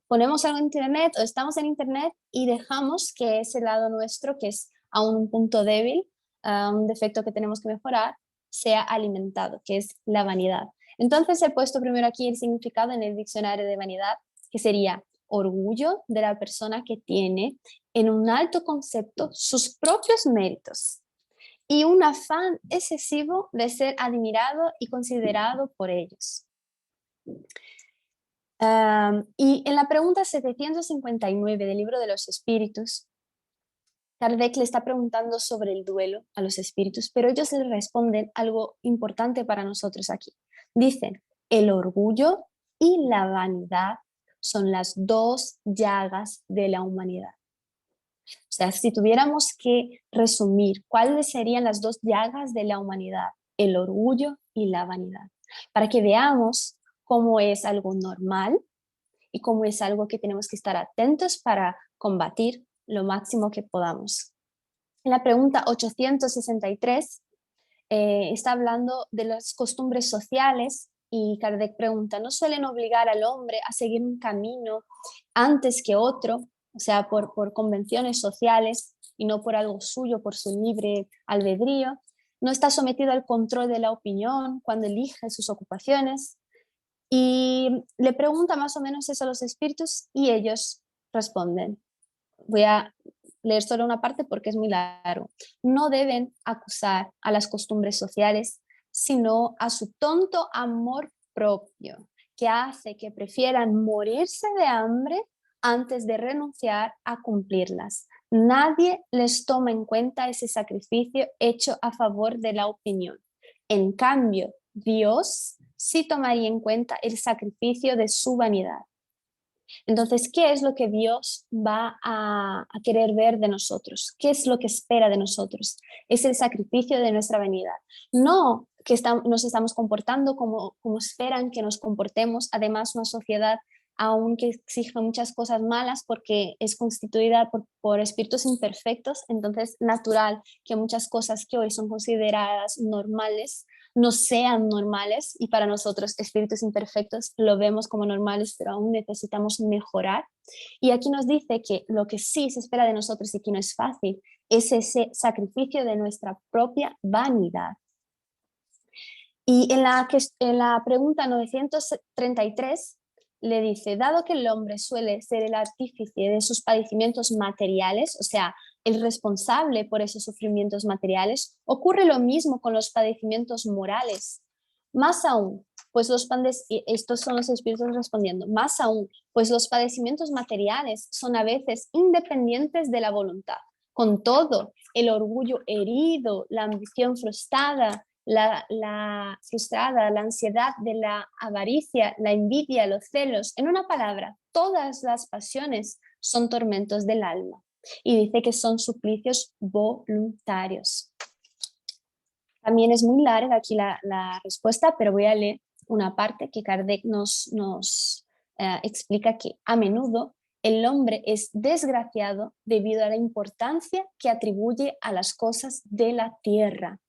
ponemos algo en Internet o estamos en Internet y dejamos que ese lado nuestro, que es aún un punto débil, un defecto que tenemos que mejorar, sea alimentado, que es la vanidad. Entonces he puesto primero aquí el significado en el diccionario de vanidad, que sería orgullo de la persona que tiene en un alto concepto sus propios méritos y un afán excesivo de ser admirado y considerado por ellos. Y en la pregunta 759 del Libro de los Espíritus, Kardec le está preguntando sobre el duelo a los espíritus, pero ellos le responden algo importante para nosotros aquí. Dicen, el orgullo y la vanidad son las dos llagas de la humanidad. O sea, si tuviéramos que resumir cuáles serían las dos llagas de la humanidad, el orgullo y la vanidad, para que veamos cómo es algo normal y cómo es algo que tenemos que estar atentos para combatir lo máximo que podamos. En la pregunta 863 está hablando de las costumbres sociales y Kardec pregunta, ¿no suelen obligar al hombre a seguir un camino antes que otro? O sea, por convenciones sociales y no por algo suyo, por su libre albedrío. ¿No está sometido al control de la opinión cuando elige sus ocupaciones? Y le pregunta más o menos eso a los espíritus y ellos responden. Voy a leer solo una parte porque es muy largo. No deben acusar a las costumbres sociales, sino a su tonto amor propio, que hace que prefieran morirse de hambre antes de renunciar a cumplirlas. Nadie les toma en cuenta ese sacrificio hecho a favor de la opinión. En cambio, Dios sí tomaría en cuenta el sacrificio de su vanidad. Entonces, ¿qué es lo que Dios va a querer ver de nosotros? ¿Qué es lo que espera de nosotros? Es el sacrificio de nuestra venida. No que nos estamos comportando como esperan que nos comportemos. Además, una sociedad aún que exige muchas cosas malas porque es constituida por espíritus imperfectos, entonces natural que muchas cosas que hoy son consideradas normales no sean normales, y para nosotros espíritus imperfectos lo vemos como normales, pero aún necesitamos mejorar. Y aquí nos dice que lo que sí se espera de nosotros y que no es fácil es ese sacrificio de nuestra propia vanidad. Y en la pregunta 933 le dice, dado que el hombre suele ser el artífice de sus padecimientos materiales, o sea, el responsable por esos sufrimientos materiales, ocurre lo mismo con los padecimientos morales. Más aún, pues estos son los espíritus respondiendo, más aún, pues los padecimientos materiales son a veces independientes de la voluntad. Con todo, el orgullo herido, la ambición frustrada, la frustrada, la ansiedad de la avaricia, la envidia, los celos, en una palabra, todas las pasiones son tormentos del alma. Y dice que son suplicios voluntarios. También es muy larga aquí la respuesta, pero voy a leer una parte que Kardec nos explica que a menudo el hombre es desgraciado debido a la importancia que atribuye a las cosas de la tierra.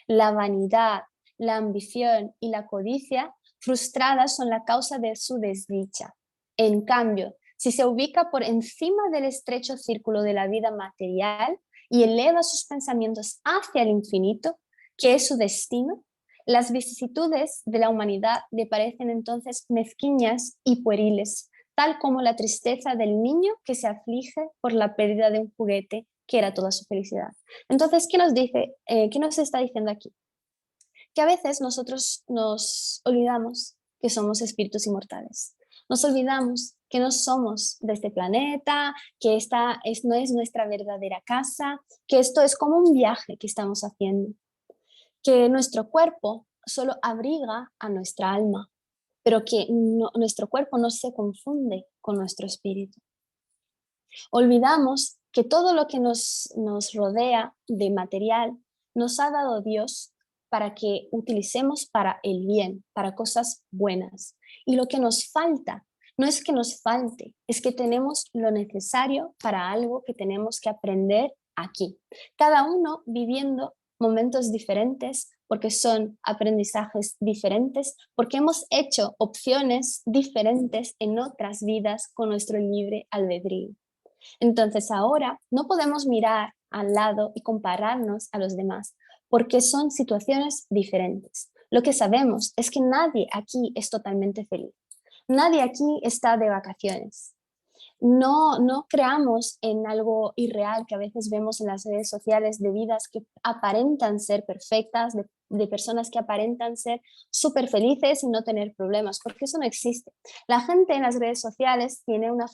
La vanidad, la ambición y la codicia frustradas son la causa de su desdicha. En cambio, si se ubica por encima del estrecho círculo de la vida material y eleva sus pensamientos hacia el infinito, que es su destino, las vicisitudes de la humanidad le parecen entonces mezquinas y pueriles, tal como la tristeza del niño que se aflige por la pérdida de un juguete que era toda su felicidad. Entonces, ¿qué nos dice? ¿Qué nos está diciendo aquí? Que a veces nosotros nos olvidamos que somos espíritus inmortales. Nos olvidamos que no somos de este planeta, que esta no es nuestra verdadera casa, que esto es como un viaje que estamos haciendo, que nuestro cuerpo solo abriga a nuestra alma, pero que nuestro cuerpo no se confunde con nuestro espíritu. Olvidamos que todo lo que nos rodea de material nos ha dado Dios para que utilicemos para el bien, para cosas buenas. Y lo que nos falta, no es que nos falte, es que tenemos lo necesario para algo que tenemos que aprender aquí. Cada uno viviendo momentos diferentes, porque son aprendizajes diferentes, porque hemos hecho opciones diferentes en otras vidas con nuestro libre albedrío. Entonces ahora no podemos mirar al lado y compararnos a los demás, porque son situaciones diferentes. Lo que sabemos es que nadie aquí es totalmente feliz. Nadie aquí está de vacaciones. No creamos en algo irreal que a veces vemos en las redes sociales de vidas que aparentan ser perfectas, de personas que aparentan ser súper felices y no tener problemas, porque eso no existe. La gente en las redes sociales tiene una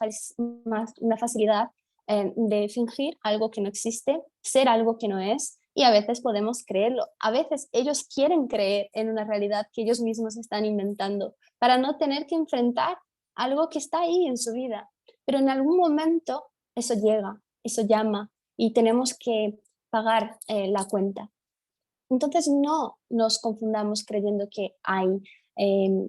facilidad de fingir algo que no existe, ser algo que no es, y a veces podemos creerlo. A veces ellos quieren creer en una realidad que ellos mismos están inventando para no tener que enfrentar algo que está ahí en su vida. Pero en algún momento eso llega, eso llama y tenemos que pagar la cuenta. Entonces no nos confundamos creyendo que hay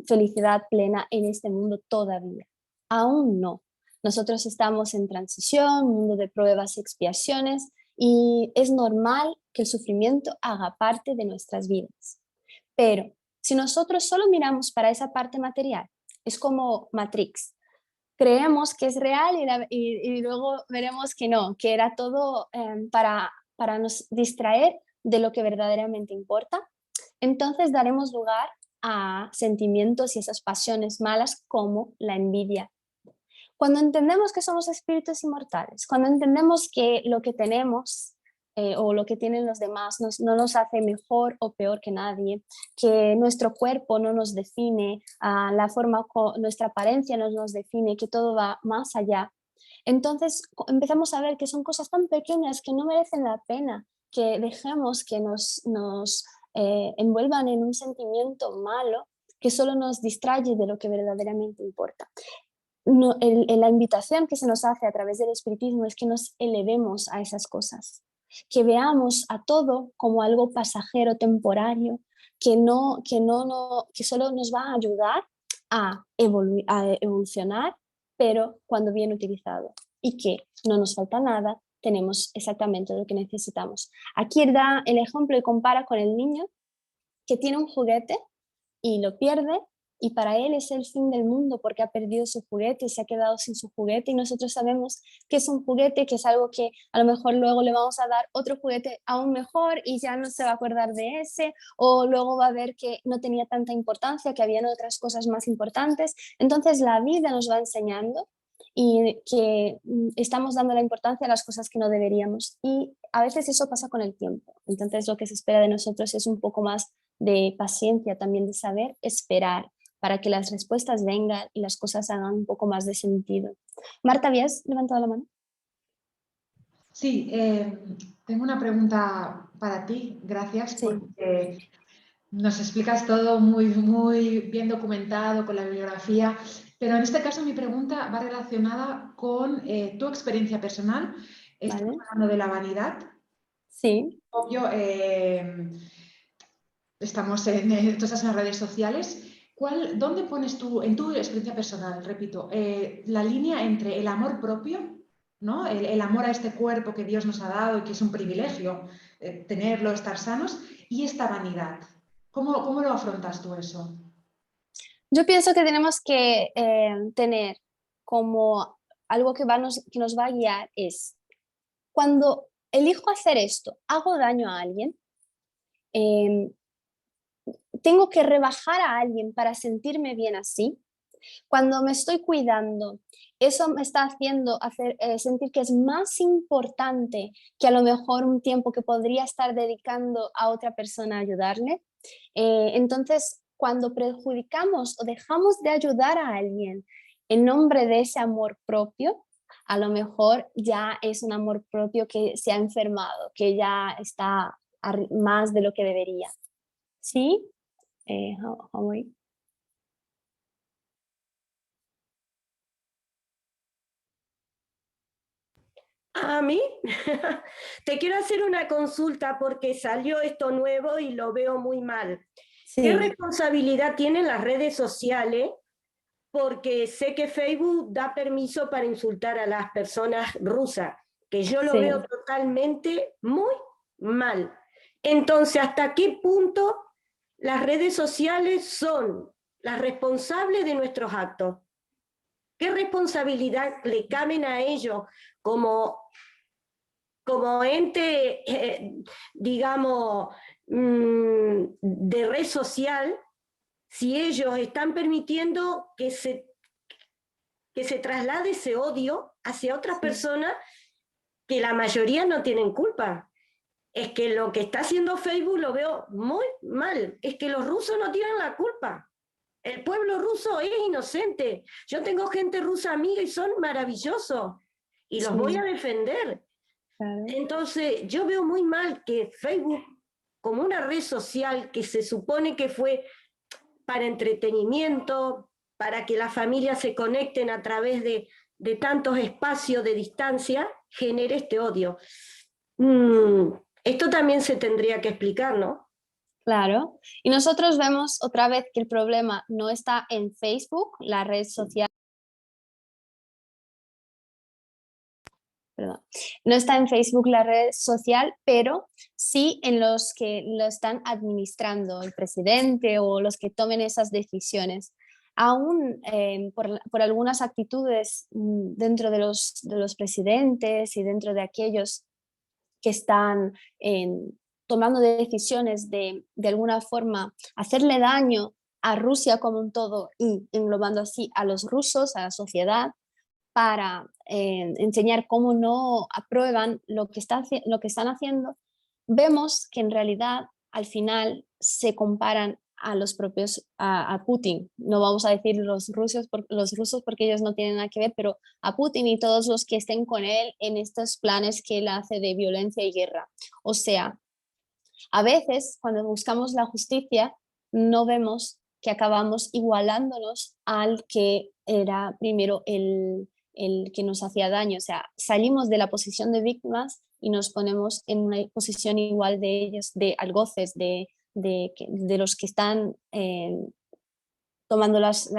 felicidad plena en este mundo todavía. Aún no. Nosotros estamos en transición, mundo de pruebas y expiaciones, y es normal que el sufrimiento haga parte de nuestras vidas. Pero si nosotros solo miramos para esa parte material, es como Matrix. Creemos que es real y luego veremos que no, que era todo para nos distraer de lo que verdaderamente importa. Entonces daremos lugar a sentimientos y esas pasiones malas como la envidia. Cuando entendemos que somos espíritus inmortales, cuando entendemos que lo que tenemos o lo que tienen los demás no nos hace mejor o peor que nadie, que nuestro cuerpo no nos define, la forma, nuestra apariencia no nos define, que todo va más allá. Entonces empezamos a ver que son cosas tan pequeñas que no merecen la pena que dejemos que nos envuelvan en un sentimiento malo que solo nos distrae de lo que verdaderamente importa. la invitación que se nos hace a través del espiritismo es que nos elevemos a esas cosas, que veamos a todo como algo pasajero, temporario, que solo nos va a ayudar a evolucionar, pero cuando bien utilizado, y que no nos falta nada, tenemos exactamente lo que necesitamos. Aquí da el ejemplo y compara con el niño que tiene un juguete y lo pierde, y para él es el fin del mundo porque ha perdido su juguete y se ha quedado sin su juguete, y nosotros sabemos que es un juguete, que es algo que a lo mejor luego le vamos a dar otro juguete aún mejor y ya no se va a acordar de ese, o luego va a ver que no tenía tanta importancia, que habían otras cosas más importantes. Entonces la vida nos va enseñando y que estamos dando la importancia a las cosas que no deberíamos, y a veces eso pasa con el tiempo. Entonces lo que se espera de nosotros es un poco más de paciencia, también de saber esperar para que las respuestas vengan y las cosas hagan un poco más de sentido. Marta, ¿habías levantado la mano? Sí, tengo una pregunta para ti. Gracias, Sí. porque nos explicas todo muy, muy bien documentado con la bibliografía, pero en este caso mi pregunta va relacionada con tu experiencia personal. Estamos Vale. hablando de la vanidad. Sí. Obvio, estamos tú estás en las redes sociales. ¿Dónde pones tú, en tu experiencia personal, repito, la línea entre el amor propio, ¿no? El amor a este cuerpo que Dios nos ha dado y que es un privilegio tenerlo, estar sanos, y esta vanidad? ¿Cómo lo afrontas tú eso? Yo pienso que tenemos que tener como algo que nos va a guiar es, cuando elijo hacer esto, ¿hago daño a alguien? ¿Tengo que rebajar a alguien para sentirme bien así? Cuando me estoy cuidando, eso me está haciendo sentir que es más importante que a lo mejor un tiempo que podría estar dedicando a otra persona a ayudarle. Entonces, cuando perjudicamos o dejamos de ayudar a alguien en nombre de ese amor propio, a lo mejor ya es un amor propio que se ha enfermado, que ya está más de lo que debería. ¿Sí? Hawái. A mí, te quiero hacer una consulta porque salió esto nuevo y lo veo muy mal. ¿Qué Sí, responsabilidad tienen las redes sociales? Porque sé que Facebook da permiso para insultar a las personas rusas, que yo lo veo sí. totalmente muy mal. Entonces, ¿hasta qué punto las redes sociales son las responsables de nuestros actos? ¿Qué responsabilidad le caben a ellos como ente, digamos, de red social, si ellos están permitiendo que se traslade ese odio hacia otras personas que la mayoría no tienen culpa? Es que lo que está haciendo Facebook lo veo muy mal. Es que los rusos no tienen la culpa. El pueblo ruso es inocente. Yo tengo gente rusa amiga y son maravillosos. Y los voy a Sí, defender. claro. Entonces, yo veo muy mal que Facebook, como una red social que se supone que fue para entretenimiento, para que las familias se conecten a través de tantos espacios de distancia, genere este odio. Esto también se tendría que explicar, ¿no? Claro. Y nosotros vemos otra vez que el problema no está en Facebook, la red social. Perdón, no está en Facebook la red social, pero sí en los que lo están administrando, el presidente o los que tomen esas decisiones. Aún por algunas actitudes dentro de los presidentes y dentro de aquellos que están tomando decisiones de alguna forma hacerle daño a Rusia como un todo y englobando así a los rusos, a la sociedad, para enseñar cómo no aprueban lo que están haciendo, vemos que en realidad al final se comparan a los propios, a Putin. No vamos a decir los rusos porque ellos no tienen nada que ver, pero a Putin y todos los que estén con él en estos planes que él hace de violencia y guerra. O sea, a veces cuando buscamos la justicia no vemos que acabamos igualándonos al que era primero el que nos hacía daño. O sea, salimos de la posición de víctimas y nos ponemos en una posición igual de ellos, de algoces, de los que están tomando las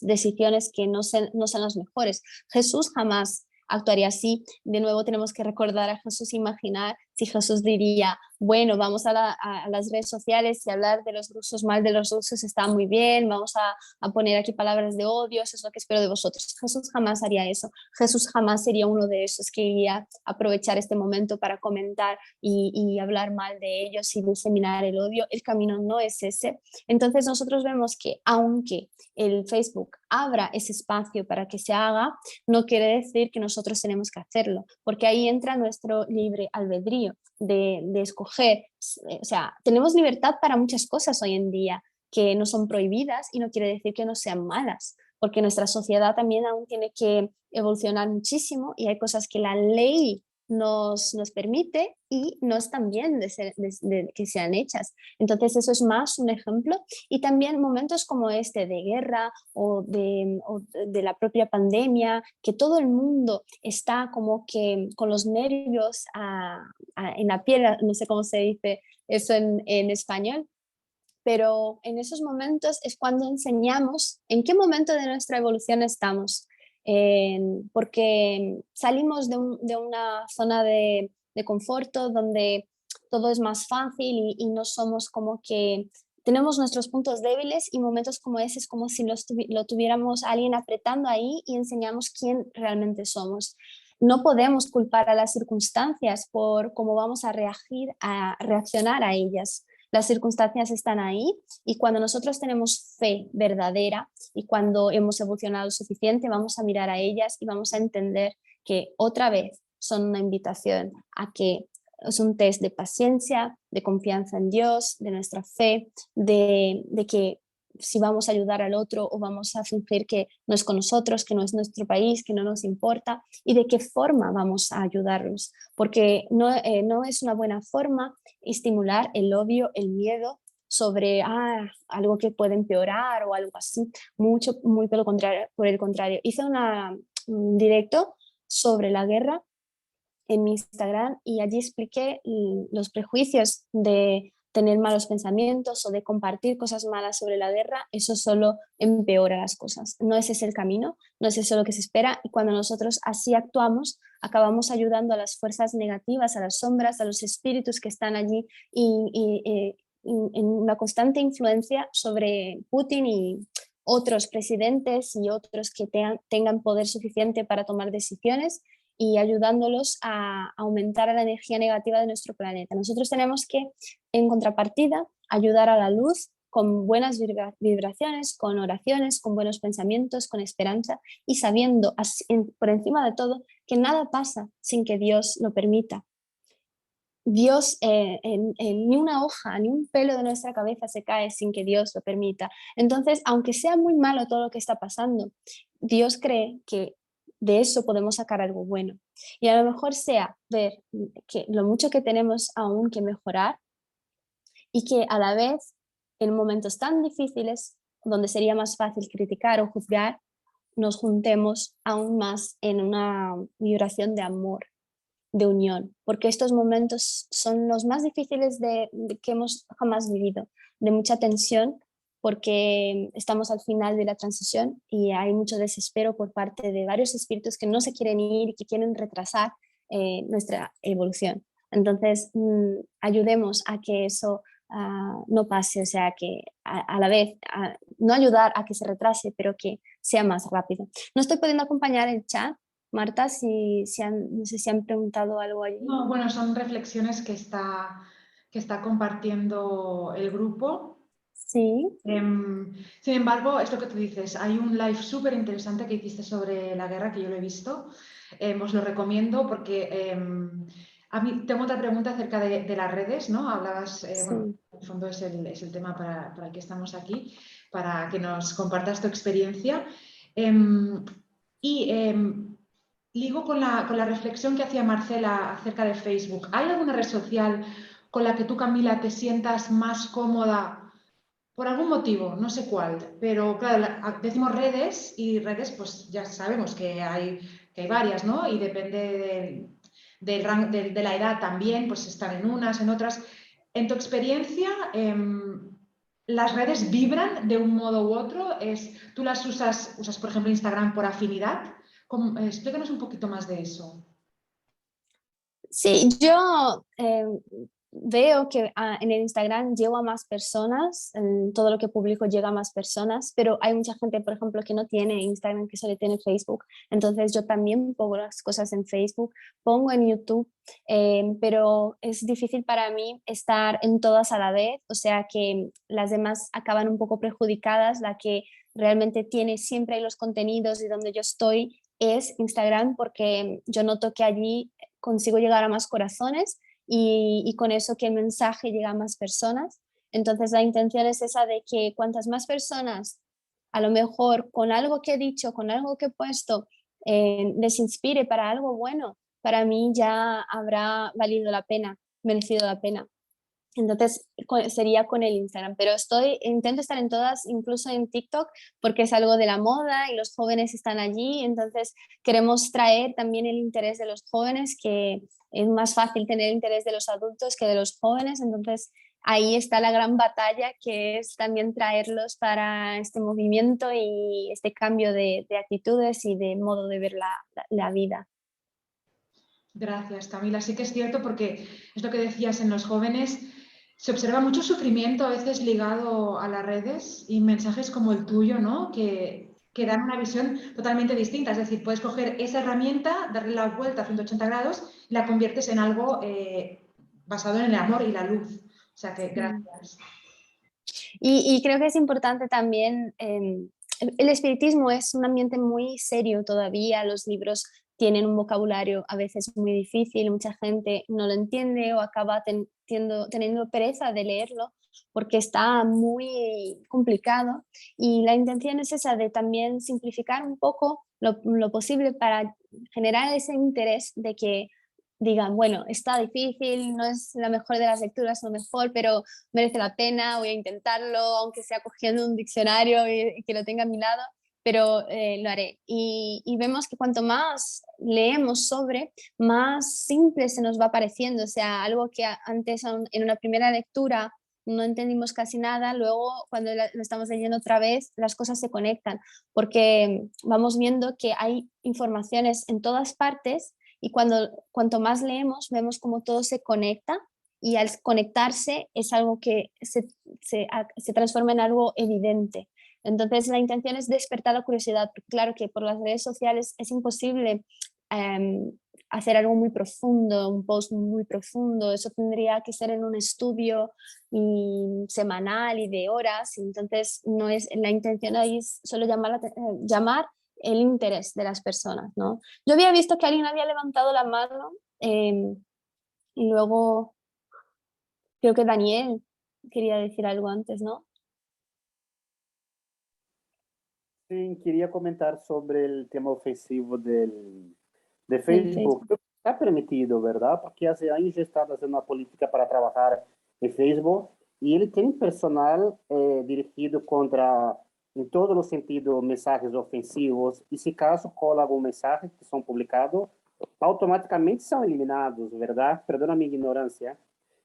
decisiones que no son las mejores. Jesús jamás actuaría así. De nuevo tenemos que recordar a Jesús, imaginar si Jesús diría, bueno, vamos a las redes sociales y hablar de los rusos, mal de los rusos está muy bien, vamos a poner aquí palabras de odio, eso es lo que espero de vosotros. Jesús jamás haría eso. Jesús jamás sería uno de esos que iría a aprovechar este momento para comentar y hablar mal de ellos y diseminar el odio. El camino no es ese. Entonces nosotros vemos que aunque el Facebook abra ese espacio para que se haga, no quiere decir que nosotros tenemos que hacerlo, porque ahí entra nuestro libre albedrío de escoger. O sea, tenemos libertad para muchas cosas hoy en día que no son prohibidas y no quiere decir que no sean malas, porque nuestra sociedad también aún tiene que evolucionar muchísimo y hay cosas que la ley nos permite y no están bien de que sean hechas. Entonces eso es más un ejemplo, y también momentos como este de guerra o de la propia pandemia, que todo el mundo está como que con los nervios en la piel, no sé cómo se dice eso en español, pero en esos momentos es cuando enseñamos en qué momento de nuestra evolución estamos. Porque salimos de una zona de conforto donde todo es más fácil y no somos como que tenemos nuestros puntos débiles, y momentos como ese es como si lo tuviéramos a alguien apretando ahí y enseñamos quién realmente somos. No podemos culpar a las circunstancias por cómo vamos a reaccionar a ellas. Las circunstancias están ahí, y cuando nosotros tenemos fe verdadera y cuando hemos evolucionado suficiente, vamos a mirar a ellas y vamos a entender que otra vez son una invitación a que es un test de paciencia, de confianza en Dios, de nuestra fe, de que si vamos a ayudar al otro o vamos a fingir que no es con nosotros, que no es nuestro país, que no nos importa, y de qué forma vamos a ayudarlos, porque no es una buena forma estimular el odio, el miedo sobre algo que puede empeorar o algo así. Muy por el contrario. Hice un directo sobre la guerra en mi Instagram y allí expliqué los prejuicios de tener malos pensamientos o de compartir cosas malas sobre la guerra. Eso solo empeora las cosas. No ese es el camino, no es eso lo que se espera, y cuando nosotros así actuamos, acabamos ayudando a las fuerzas negativas, a las sombras, a los espíritus que están allí en una constante influencia sobre Putin y otros presidentes y otros que tengan poder suficiente para tomar decisiones, y ayudándolos a aumentar la energía negativa de nuestro planeta. Nosotros tenemos que, en contrapartida, ayudar a la luz con buenas vibraciones, con oraciones, con buenos pensamientos, con esperanza, y sabiendo por encima de todo que nada pasa sin que Dios lo permita. Dios, ni una hoja, ni un pelo de nuestra cabeza se cae sin que Dios lo permita. Entonces, aunque sea muy malo todo lo que está pasando, Dios cree que de eso podemos sacar algo bueno. Y a lo mejor sea ver que lo mucho que tenemos aún que mejorar, y que a la vez, en momentos tan difíciles, donde sería más fácil criticar o juzgar, nos juntemos aún más en una vibración de amor, de unión, porque estos momentos son los más difíciles que hemos jamás vivido, de mucha tensión, porque estamos al final de la transición y hay mucho desespero por parte de varios espíritus que no se quieren ir y que quieren retrasar nuestra evolución. Entonces, ayudemos a que eso no pase, o sea, que a la vez, no ayudar a que se retrase, pero que sea más rápido. No estoy pudiendo acompañar el chat, Marta, no sé si han preguntado algo allí. No, bueno, son reflexiones que está compartiendo el grupo. Sí. Sin embargo, es lo que tú dices, hay un live súper interesante que hiciste sobre la guerra, que yo lo he visto. Os lo recomiendo porque a mí tengo otra pregunta acerca de las redes, ¿no? Hablabas, Sí. bueno, en el fondo es el tema para el que estamos aquí, para que nos compartas tu experiencia. Ligo con la reflexión que hacía Marcela acerca de Facebook. ¿Hay alguna red social con la que tú, Camila, te sientas más cómoda por algún motivo, no sé cuál, pero claro, decimos redes y redes pues ya sabemos que hay varias, ¿no? Y depende de la edad también, pues están en unas, en otras. En tu experiencia, ¿las redes vibran de un modo u otro? ¿Tú las usas, por ejemplo, Instagram por afinidad? Explícanos un poquito más de eso. Sí, yo veo que en el Instagram llego a más personas, en todo lo que publico llega a más personas, pero hay mucha gente, por ejemplo, que no tiene Instagram, que solo tiene Facebook. Entonces yo también pongo las cosas en Facebook, pongo en YouTube, pero es difícil para mí estar en todas a la vez, o sea que las demás acaban un poco perjudicadas, la que realmente tiene siempre ahí los contenidos y donde yo estoy es Instagram, porque yo noto que allí consigo llegar a más corazones y con eso que el mensaje llega a más personas. Entonces la intención es esa de que cuantas más personas, a lo mejor con algo que he dicho, con algo que he puesto, les inspire para algo bueno, para mí ya habrá valido la pena, merecido la pena. Entonces sería con el Instagram, pero intento estar en todas, incluso en TikTok, porque es algo de la moda y los jóvenes están allí, entonces queremos traer también el interés de los jóvenes, que es más fácil tener el interés de los adultos que de los jóvenes, entonces ahí está la gran batalla, que es también traerlos para este movimiento y este cambio de actitudes y de modo de ver la vida. Gracias, Camila. Sí que es cierto porque es lo que decías en los jóvenes. Se observa mucho sufrimiento a veces ligado a las redes y mensajes como el tuyo, ¿no? Que dan una visión totalmente distinta. Es decir, puedes coger esa herramienta, darle la vuelta a 180 grados y la conviertes en algo basado en el amor y la luz. O sea que gracias. Y creo que es importante también, el espiritismo es un ambiente muy serio todavía, los libros tienen un vocabulario a veces muy difícil, mucha gente no lo entiende o acaba teniendo pereza de leerlo porque está muy complicado, y la intención es esa de también simplificar un poco lo posible para generar ese interés de que digan, bueno, está difícil, no es la mejor de las lecturas, lo mejor, pero merece la pena, voy a intentarlo, aunque sea cogiendo un diccionario y que lo tenga a mi lado, pero lo haré. Y vemos que cuanto más leemos sobre, más simple se nos va pareciendo, o sea, algo que antes en una primera lectura no entendimos casi nada, luego cuando lo estamos leyendo otra vez, las cosas se conectan, porque vamos viendo que hay informaciones en todas partes, y cuanto más leemos, vemos cómo todo se conecta, y al conectarse es algo que se transforma en algo evidente. Entonces la intención es despertar la curiosidad, porque claro que por las redes sociales es imposible hacer algo muy profundo, un post muy profundo, eso tendría que ser en un estudio semanal y de horas, entonces no es, la intención ahí es solo llamar el interés de las personas, ¿no? Yo había visto que alguien había levantado la mano, y luego creo que Daniel quería decir algo antes, ¿no? Sí, quería comentar sobre el tema ofensivo de Del Facebook. Facebook. Está permitido, ¿verdad? Porque hace años yo estaba haciendo una política para trabajar en Facebook y ele tem personal dirigido contra, em todos os sentidos, mensagens ofensivos. E se caso cola algum mensagem que são publicados, automaticamente são eliminados, ¿verdad? Perdona a minha ignorância.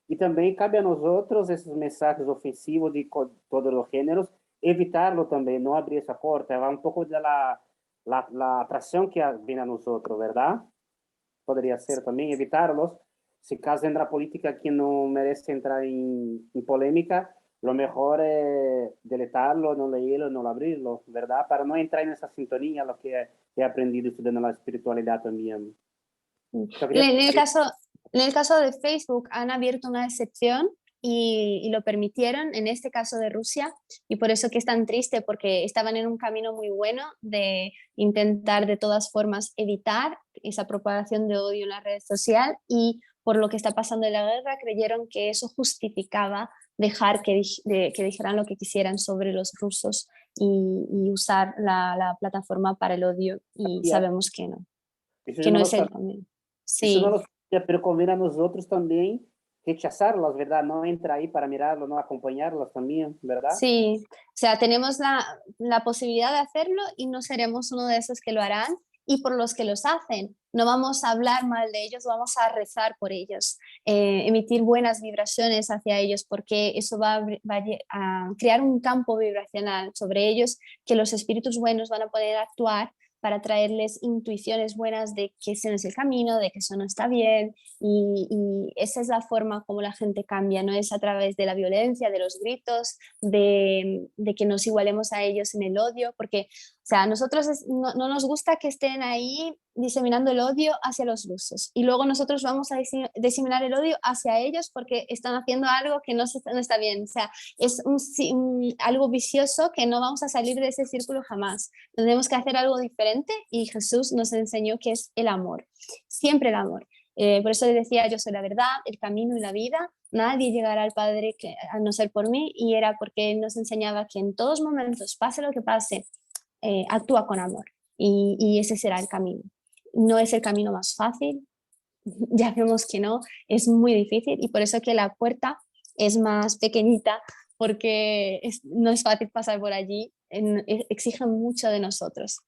E também cabe a nós outros esses mensagens ofensivos de todos os gêneros, evitarlo também, não abrir essa porta. É um pouco da atração que vem a nós outros, ¿verdad? Poderia ser também evitarlos. Se caso entra política que não merece entrar em polêmica, lo mejor es deletarlo, no leerlo, no abrirlo, ¿verdad? Para no entrar en esa sintonía, lo que he aprendido estudiando la espiritualidad también. En el caso de Facebook han abierto una excepción y lo permitieron, en este caso de Rusia, y por eso que es tan triste, porque estaban en un camino muy bueno de intentar de todas formas evitar esa propagación de odio en la red social, y por lo que está pasando en la guerra creyeron que eso justificaba dejar que dijeran lo que quisieran sobre los rusos y usar la plataforma para el odio, y sabemos Eso que yo no no lo es el sabía, camino. eso no Sí. lo sabía, pero conviene a nosotros también rechazarlos, ¿verdad? No entra ahí para mirarlo, no acompañarlos también, ¿verdad? Sí, o sea, tenemos la posibilidad de hacerlo y no seremos uno de esos que lo harán y por los que los hacen. No vamos a hablar mal de ellos, vamos a rezar por ellos, emitir buenas vibraciones hacia ellos, porque eso va a crear un campo vibracional sobre ellos que los espíritus buenos van a poder actuar para traerles intuiciones buenas de que ese no es el camino, de que eso no está bien, y esa es la forma como la gente cambia, no es a través de la violencia, de los gritos, de que nos igualemos a ellos en el odio, porque o sea, a nosotros no nos gusta que estén ahí diseminando el odio hacia los rusos y luego nosotros vamos a diseminar el odio hacia ellos porque están haciendo algo que no está bien. O sea, es algo vicioso que no vamos a salir de ese círculo jamás. Tenemos que hacer algo diferente y Jesús nos enseñó que es el amor, siempre el amor. Por eso le decía, yo soy la verdad, el camino y la vida. Nadie llegará al Padre a no ser por mí, y era porque Él nos enseñaba que en todos momentos, pase lo que pase, actúa con amor y ese será el camino. No es el camino más fácil, ya vemos que no, es muy difícil y por eso que la puerta es más pequeñita porque no es fácil pasar por allí, exigen mucho de nosotros.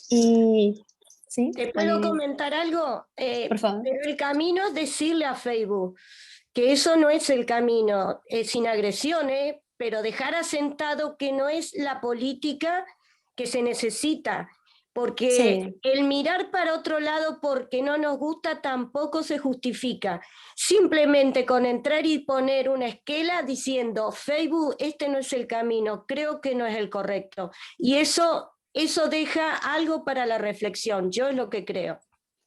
Y ¿sí? ¿Te puedo comentar algo? Por favor. Pero el camino es decirle a Facebook que eso no es el camino, sin agresiones, pero dejar asentado que no es la política que se necesita, porque Sí. el mirar para otro lado porque no nos gusta tampoco se justifica. Simplemente con entrar y poner una esquela diciendo, Facebook, este no es el camino, creo que no es el correcto. Y eso deja algo para la reflexión, yo es lo que creo.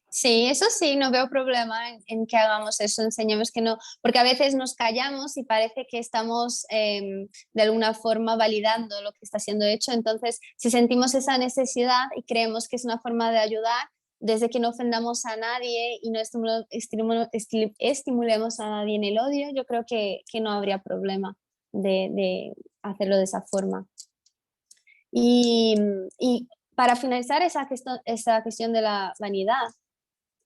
Sí, eso sí, no veo problema en que hagamos eso, enseñemos que no, porque a veces nos callamos y parece que estamos de alguna forma validando lo que está siendo hecho, entonces si sentimos esa necesidad y creemos que es una forma de ayudar, desde que no ofendamos a nadie y no estimulemos a nadie en el odio, yo creo que no habría problema de hacerlo de esa forma. Y para finalizar esa cuestión de la vanidad,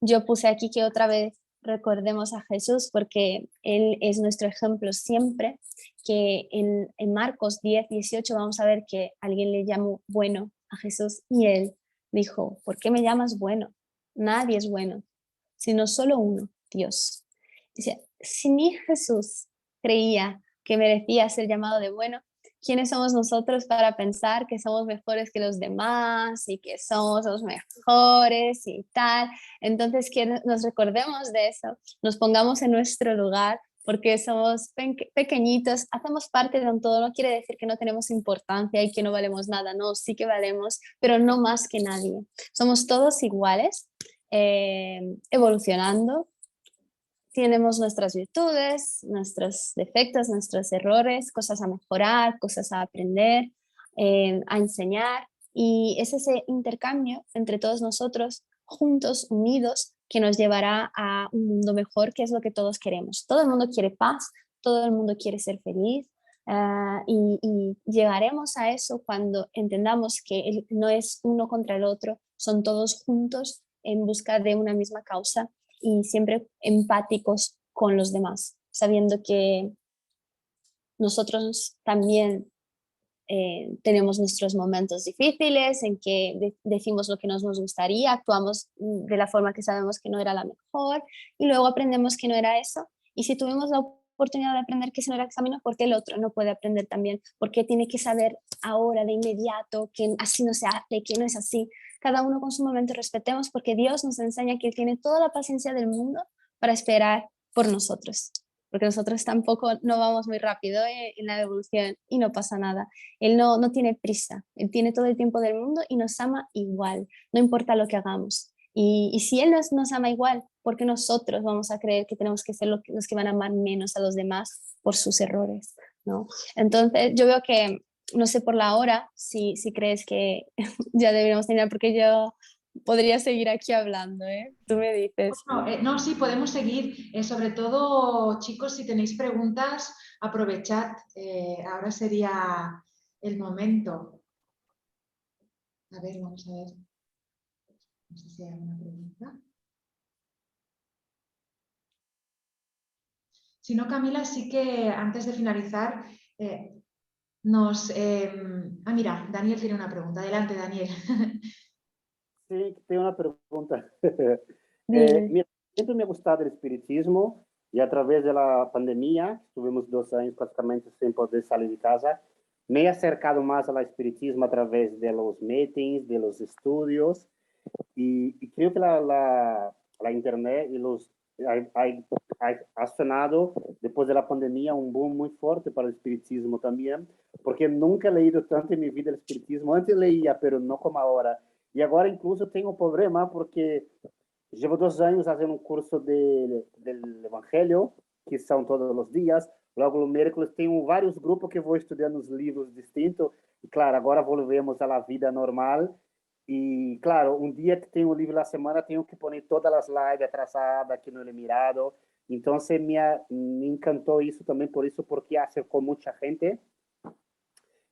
yo puse aquí que otra vez recordemos a Jesús porque Él es nuestro ejemplo siempre, que en Marcos 10:18 vamos a ver que alguien le llamó bueno a Jesús y Él dijo, ¿por qué me llamas bueno? Nadie es bueno, sino solo uno, Dios. Dice, si ni Jesús creía que merecía ser llamado de bueno, ¿quiénes somos nosotros para pensar que somos mejores que los demás y que somos los mejores y tal? Entonces, que nos recordemos de eso, nos pongamos en nuestro lugar, porque somos pequeñitos, hacemos parte de un todo, no quiere decir que no tenemos importancia y que no valemos nada, no, sí que valemos, pero no más que nadie. Somos todos iguales, evolucionando, tenemos nuestras virtudes, nuestros defectos, nuestros errores, cosas a mejorar, cosas a aprender, a enseñar. Y es ese intercambio entre todos nosotros, juntos, unidos, que nos llevará a un mundo mejor, que es lo que todos queremos. Todo el mundo quiere paz, todo el mundo quiere ser feliz. Y llegaremos a eso cuando entendamos que no es uno contra el otro, son todos juntos en busca de una misma causa y siempre empáticos con los demás, sabiendo que nosotros también tenemos nuestros momentos difíciles en que decimos lo que nos gustaría, actuamos de la forma que sabemos que no era la mejor y luego aprendemos que no era eso. Y si tuvimos la oportunidad de aprender que ese no era el camino, ¿por qué el otro no puede aprender también? ¿Por qué tiene que saber ahora de inmediato que así no se hace, que no es así? Cada uno con su momento, respetemos, porque Dios nos enseña que Él tiene toda la paciencia del mundo para esperar por nosotros, porque nosotros tampoco no vamos muy rápido en la evolución y no pasa nada. Él no tiene prisa, Él tiene todo el tiempo del mundo y nos ama igual, no importa lo que hagamos. Y si Él nos ama igual, ¿por qué nosotros vamos a creer que tenemos que ser los que van a amar menos a los demás por sus errores, ¿no? Entonces yo veo que, no sé por la hora, si crees que ya deberíamos terminar, porque yo podría seguir aquí hablando, ¿eh? Tú me dices. No, sí, podemos seguir. Sobre todo, chicos, si tenéis preguntas, aprovechad. Ahora sería el momento. A ver, vamos a ver. No sé si hay alguna pregunta. Si no, Camila, sí que antes de finalizar, mira, Daniel tiene una pregunta. Adelante, Daniel. Sí, tengo una pregunta. Dime. Mira, siempre me ha gustado el espiritismo y a través de la pandemia, estuvimos 2 años prácticamente sin poder salir de casa, me he acercado más al espiritismo a través de los meetings, de los estudios y creo que la internet y ha sonado después de la pandemia un boom muy fuerte para el espiritismo también, porque nunca he leído tanto en mi vida el espiritismo. Antes leía, pero no como ahora. Y ahora incluso tengo un problema porque llevo 2 años haciendo un curso del Evangelio, que son todos los días. Luego los miércoles tengo varios grupos que voy estudiando los libros distintos. Y claro, ahora volvemos a la vida normal. Y claro, un día que tengo libre la semana, tengo que poner todas las lives atrasadas que no he mirado. Entonces me encantó eso también por eso, porque acercó mucha gente.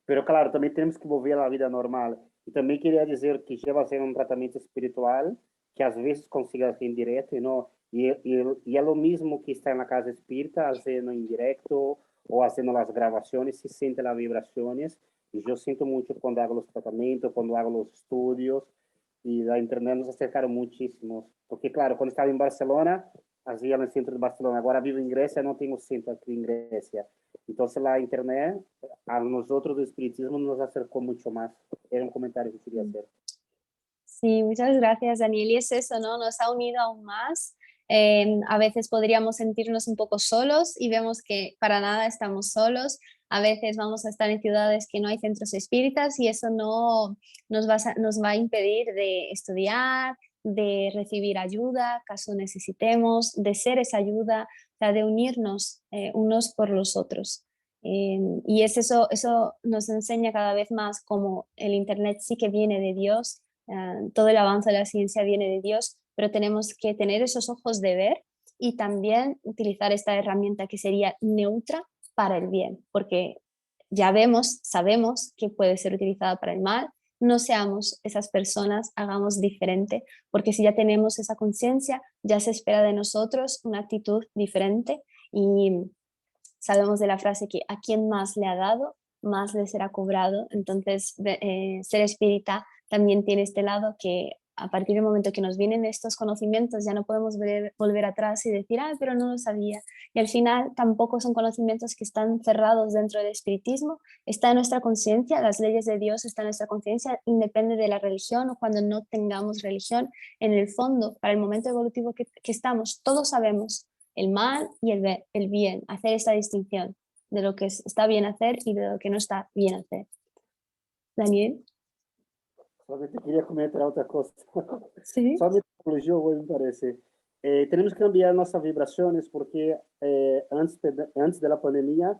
Pero claro, también tenemos que volver a la vida normal. Y también quería decir que lleva a hacer un tratamiento espiritual, que a veces consigue hacer en directo, ¿no? Y es lo mismo que está en la casa espírita, haciendo en directo o haciendo las grabaciones, se siente las vibraciones. Y yo siento mucho cuando hago los tratamientos, cuando hago los estudios. Y la internet nos acercaron muchísimo. Porque claro, cuando estaba en Barcelona, hacía en el centro de Barcelona. Ahora vivo en Grecia, no tengo centro aquí en Grecia. Entonces la internet a nosotros del espiritismo nos acercó mucho más. Era un comentario que quería hacer. Sí, muchas gracias, Daniel. Y es eso, ¿no? Nos ha unido aún más. A veces podríamos sentirnos un poco solos y vemos que para nada estamos solos. A veces vamos a estar en ciudades que no hay centros espíritas y eso no nos va a impedir de estudiar, de recibir ayuda, caso necesitemos, de ser esa ayuda, o sea, de unirnos unos por los otros. Y es eso nos enseña cada vez más cómo el Internet sí que viene de Dios. Todo el avance de la ciencia viene de Dios, pero tenemos que tener esos ojos de ver y también utilizar esta herramienta que sería neutra para el bien, porque ya vemos, sabemos que puede ser utilizada para el mal. No seamos esas personas, hagamos diferente, porque si ya tenemos esa conciencia, ya se espera de nosotros una actitud diferente y sabemos de la frase que a quien más le ha dado, más le será cobrado. Entonces, ser espírita también tiene este lado que a partir del momento que nos vienen estos conocimientos ya no podemos volver atrás y decir, ah, pero no lo sabía. Y al final tampoco son conocimientos que están cerrados dentro del espiritismo, está en nuestra conciencia, las leyes de Dios están en nuestra conciencia, independe de la religión o cuando no tengamos religión. En el fondo, para el momento evolutivo que estamos, todos sabemos el mal y el bien, hacer esta distinción de lo que está bien hacer y de lo que no está bien hacer. Daniel. Solamente quería comentar otra cosa. Sí. Só me concluyó hoy, me parece. Tenemos que cambiar nuestras vibraciones porque antes de la pandemia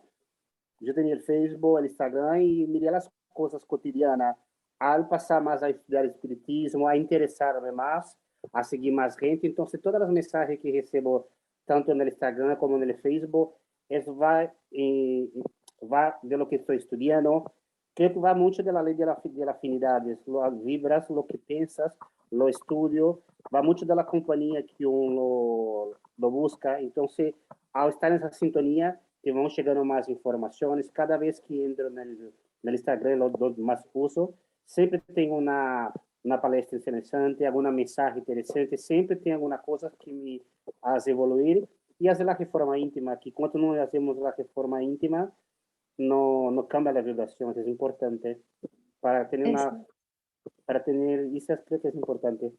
yo tenía el Facebook, el Instagram y miré las cosas cotidianas. Al pasar más a estudiar espiritismo, a interesarme más, a seguir más gente, entonces todas las mensajes que recibo, tanto en el Instagram como en el Facebook, eso va de lo que estoy estudiando. Creo que va mucho de la ley de la afinidades, lo vibras, lo que piensas, lo estudio, va mucho de la compañía que uno lo busca. Entonces, al estar en esa sintonía, te vão chegando mais informações. Cada vez que entro no Instagram, lo mais uso, sempre tem uma palestra interessante, alguma mensagem interessante, sempre tem alguma coisa que me faz evoluir e fazer a reforma íntima, que quando não fazemos a reforma íntima, não cambia a vibração, é importante. Para ter isso, creo que é importante.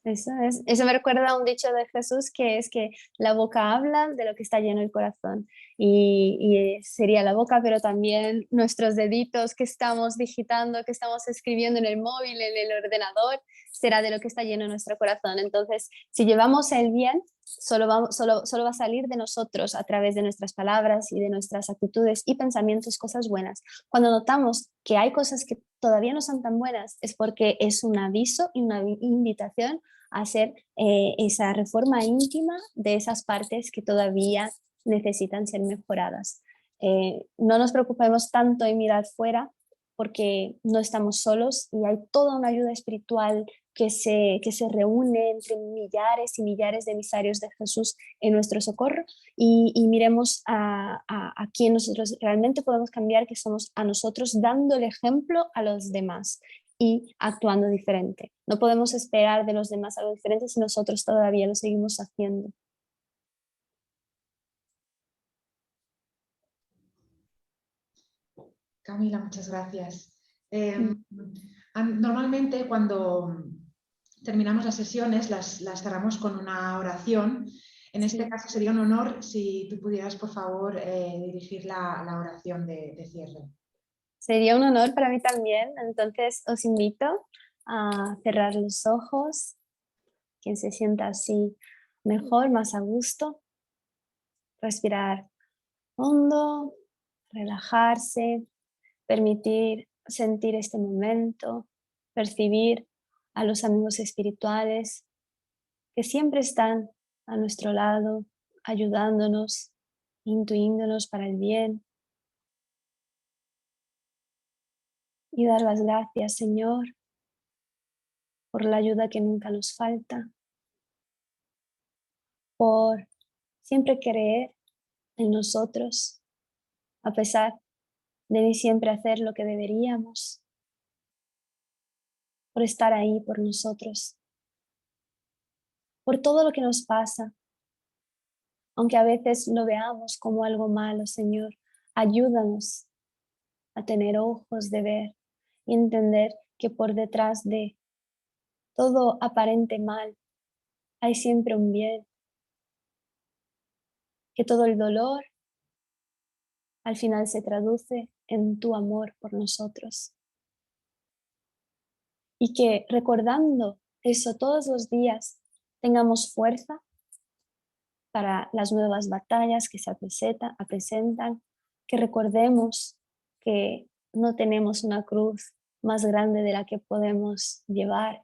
Eso es. Eso me recuerda a un dicho de Jesús que es que la boca habla de lo que está lleno el corazón. Y sería la boca, pero también nuestros deditos que estamos digitando, que estamos escribiendo en el móvil, en el ordenador, será de lo que está lleno nuestro corazón. Entonces, si llevamos el bien, solo va a salir de nosotros a través de nuestras palabras y de nuestras actitudes y pensamientos cosas buenas. Cuando notamos que hay cosas que todavía no son tan buenas, es porque es un aviso y una invitación a hacer esa reforma íntima de esas partes que todavía necesitan ser mejoradas. No nos preocupemos tanto en mirar fuera porque no estamos solos y hay toda una ayuda espiritual que se reúne entre millares y millares de emisarios de Jesús en nuestro socorro y miremos a quien nosotros realmente podemos cambiar, que somos a nosotros, dando el ejemplo a los demás y actuando diferente. No podemos esperar de los demás algo diferente si nosotros todavía lo seguimos haciendo. Camila, muchas gracias. Normalmente cuando terminamos las sesiones las cerramos con una oración. En este caso sería un honor si tú pudieras, por favor, dirigir la oración de cierre. Sería un honor para mí también, entonces os invito a cerrar los ojos, quien se sienta así mejor, más a gusto, respirar hondo, relajarse, permitir sentir este momento, percibir a los amigos espirituales que siempre están a nuestro lado, ayudándonos, intuíndonos para el bien. Y dar las gracias, Señor, por la ayuda que nunca nos falta, por siempre creer en nosotros, a pesar de ni siempre hacer lo que deberíamos, por estar ahí por nosotros, por todo lo que nos pasa, aunque a veces lo veamos como algo malo, Señor, ayúdanos a tener ojos de ver y entender que por detrás de todo aparente mal hay siempre un bien, que todo el dolor al final se traduce en tu amor por nosotros. Y que recordando eso todos los días tengamos fuerza para las nuevas batallas que se presentan, que recordemos que no tenemos una cruz más grande de la que podemos llevar,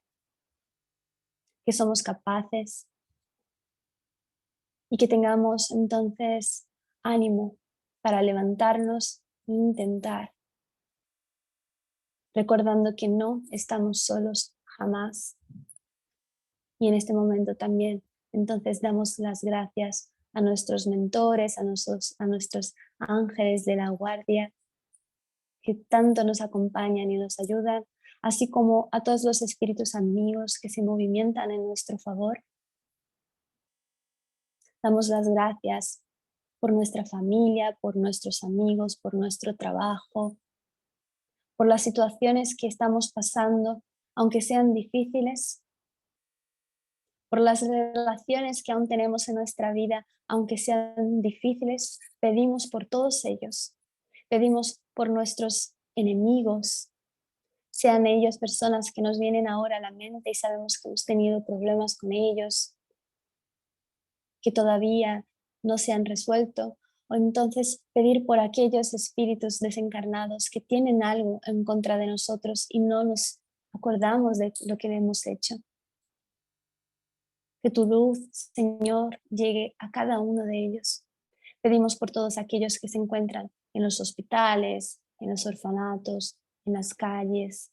que somos capaces y que tengamos entonces ánimo para levantarnos e intentar, recordando que no estamos solos jamás. Y en este momento también, entonces damos las gracias a nuestros mentores, a nuestros ángeles de la guardia, que tanto nos acompañan y nos ayudan, así como a todos los espíritus amigos que se movimentan en nuestro favor. Damos las gracias por nuestra familia, por nuestros amigos, por nuestro trabajo, por las situaciones que estamos pasando, aunque sean difíciles, por las relaciones que aún tenemos en nuestra vida, aunque sean difíciles, pedimos por todos ellos. Pedimos por nuestros enemigos, sean ellos personas que nos vienen ahora a la mente y sabemos que hemos tenido problemas con ellos, que todavía no se han resuelto, o entonces pedir por aquellos espíritus desencarnados que tienen algo en contra de nosotros y no nos acordamos de lo que hemos hecho. Que tu luz, Señor, llegue a cada uno de ellos. Pedimos por todos aquellos que se encuentran en los hospitales, en los orfanatos, en las calles,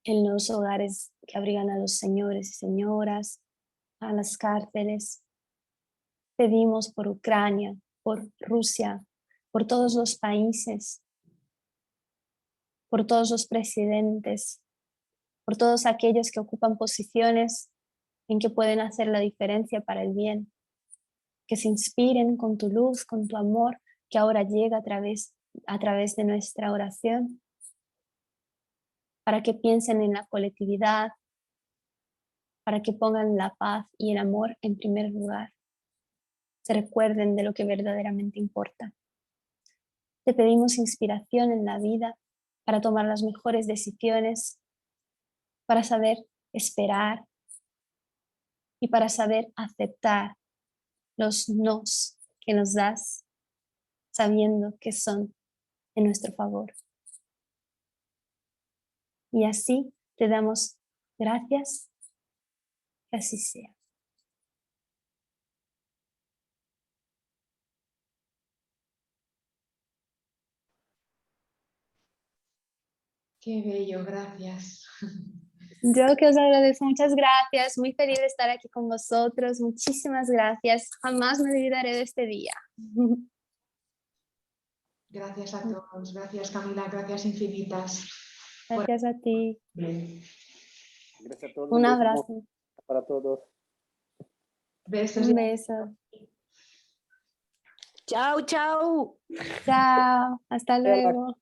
en los hogares que abrigan a los señores y señoras, a las cárceles. Pedimos por Ucrania, por Rusia, por todos los países, por todos los presidentes, por todos aquellos que ocupan posiciones en que pueden hacer la diferencia para el bien, que se inspiren con tu luz, con tu amor, que ahora llega a través de nuestra oración, para que piensen en la colectividad, para que pongan la paz y el amor en primer lugar, se recuerden de lo que verdaderamente importa. Te pedimos inspiración en la vida para tomar las mejores decisiones, para saber esperar y para saber aceptar los nos que nos das, sabiendo que son en nuestro favor. Y así te damos gracias, que así sea. Qué bello, gracias. Yo que os agradezco, muchas gracias, muy feliz de estar aquí con vosotros, muchísimas gracias, jamás me olvidaré de este día. Gracias a todos, gracias Camila, gracias infinitas. Gracias a ti, Gracias a todos. un beso abrazo, para todos. Besos. un beso, Chao, chao. chao, hasta luego.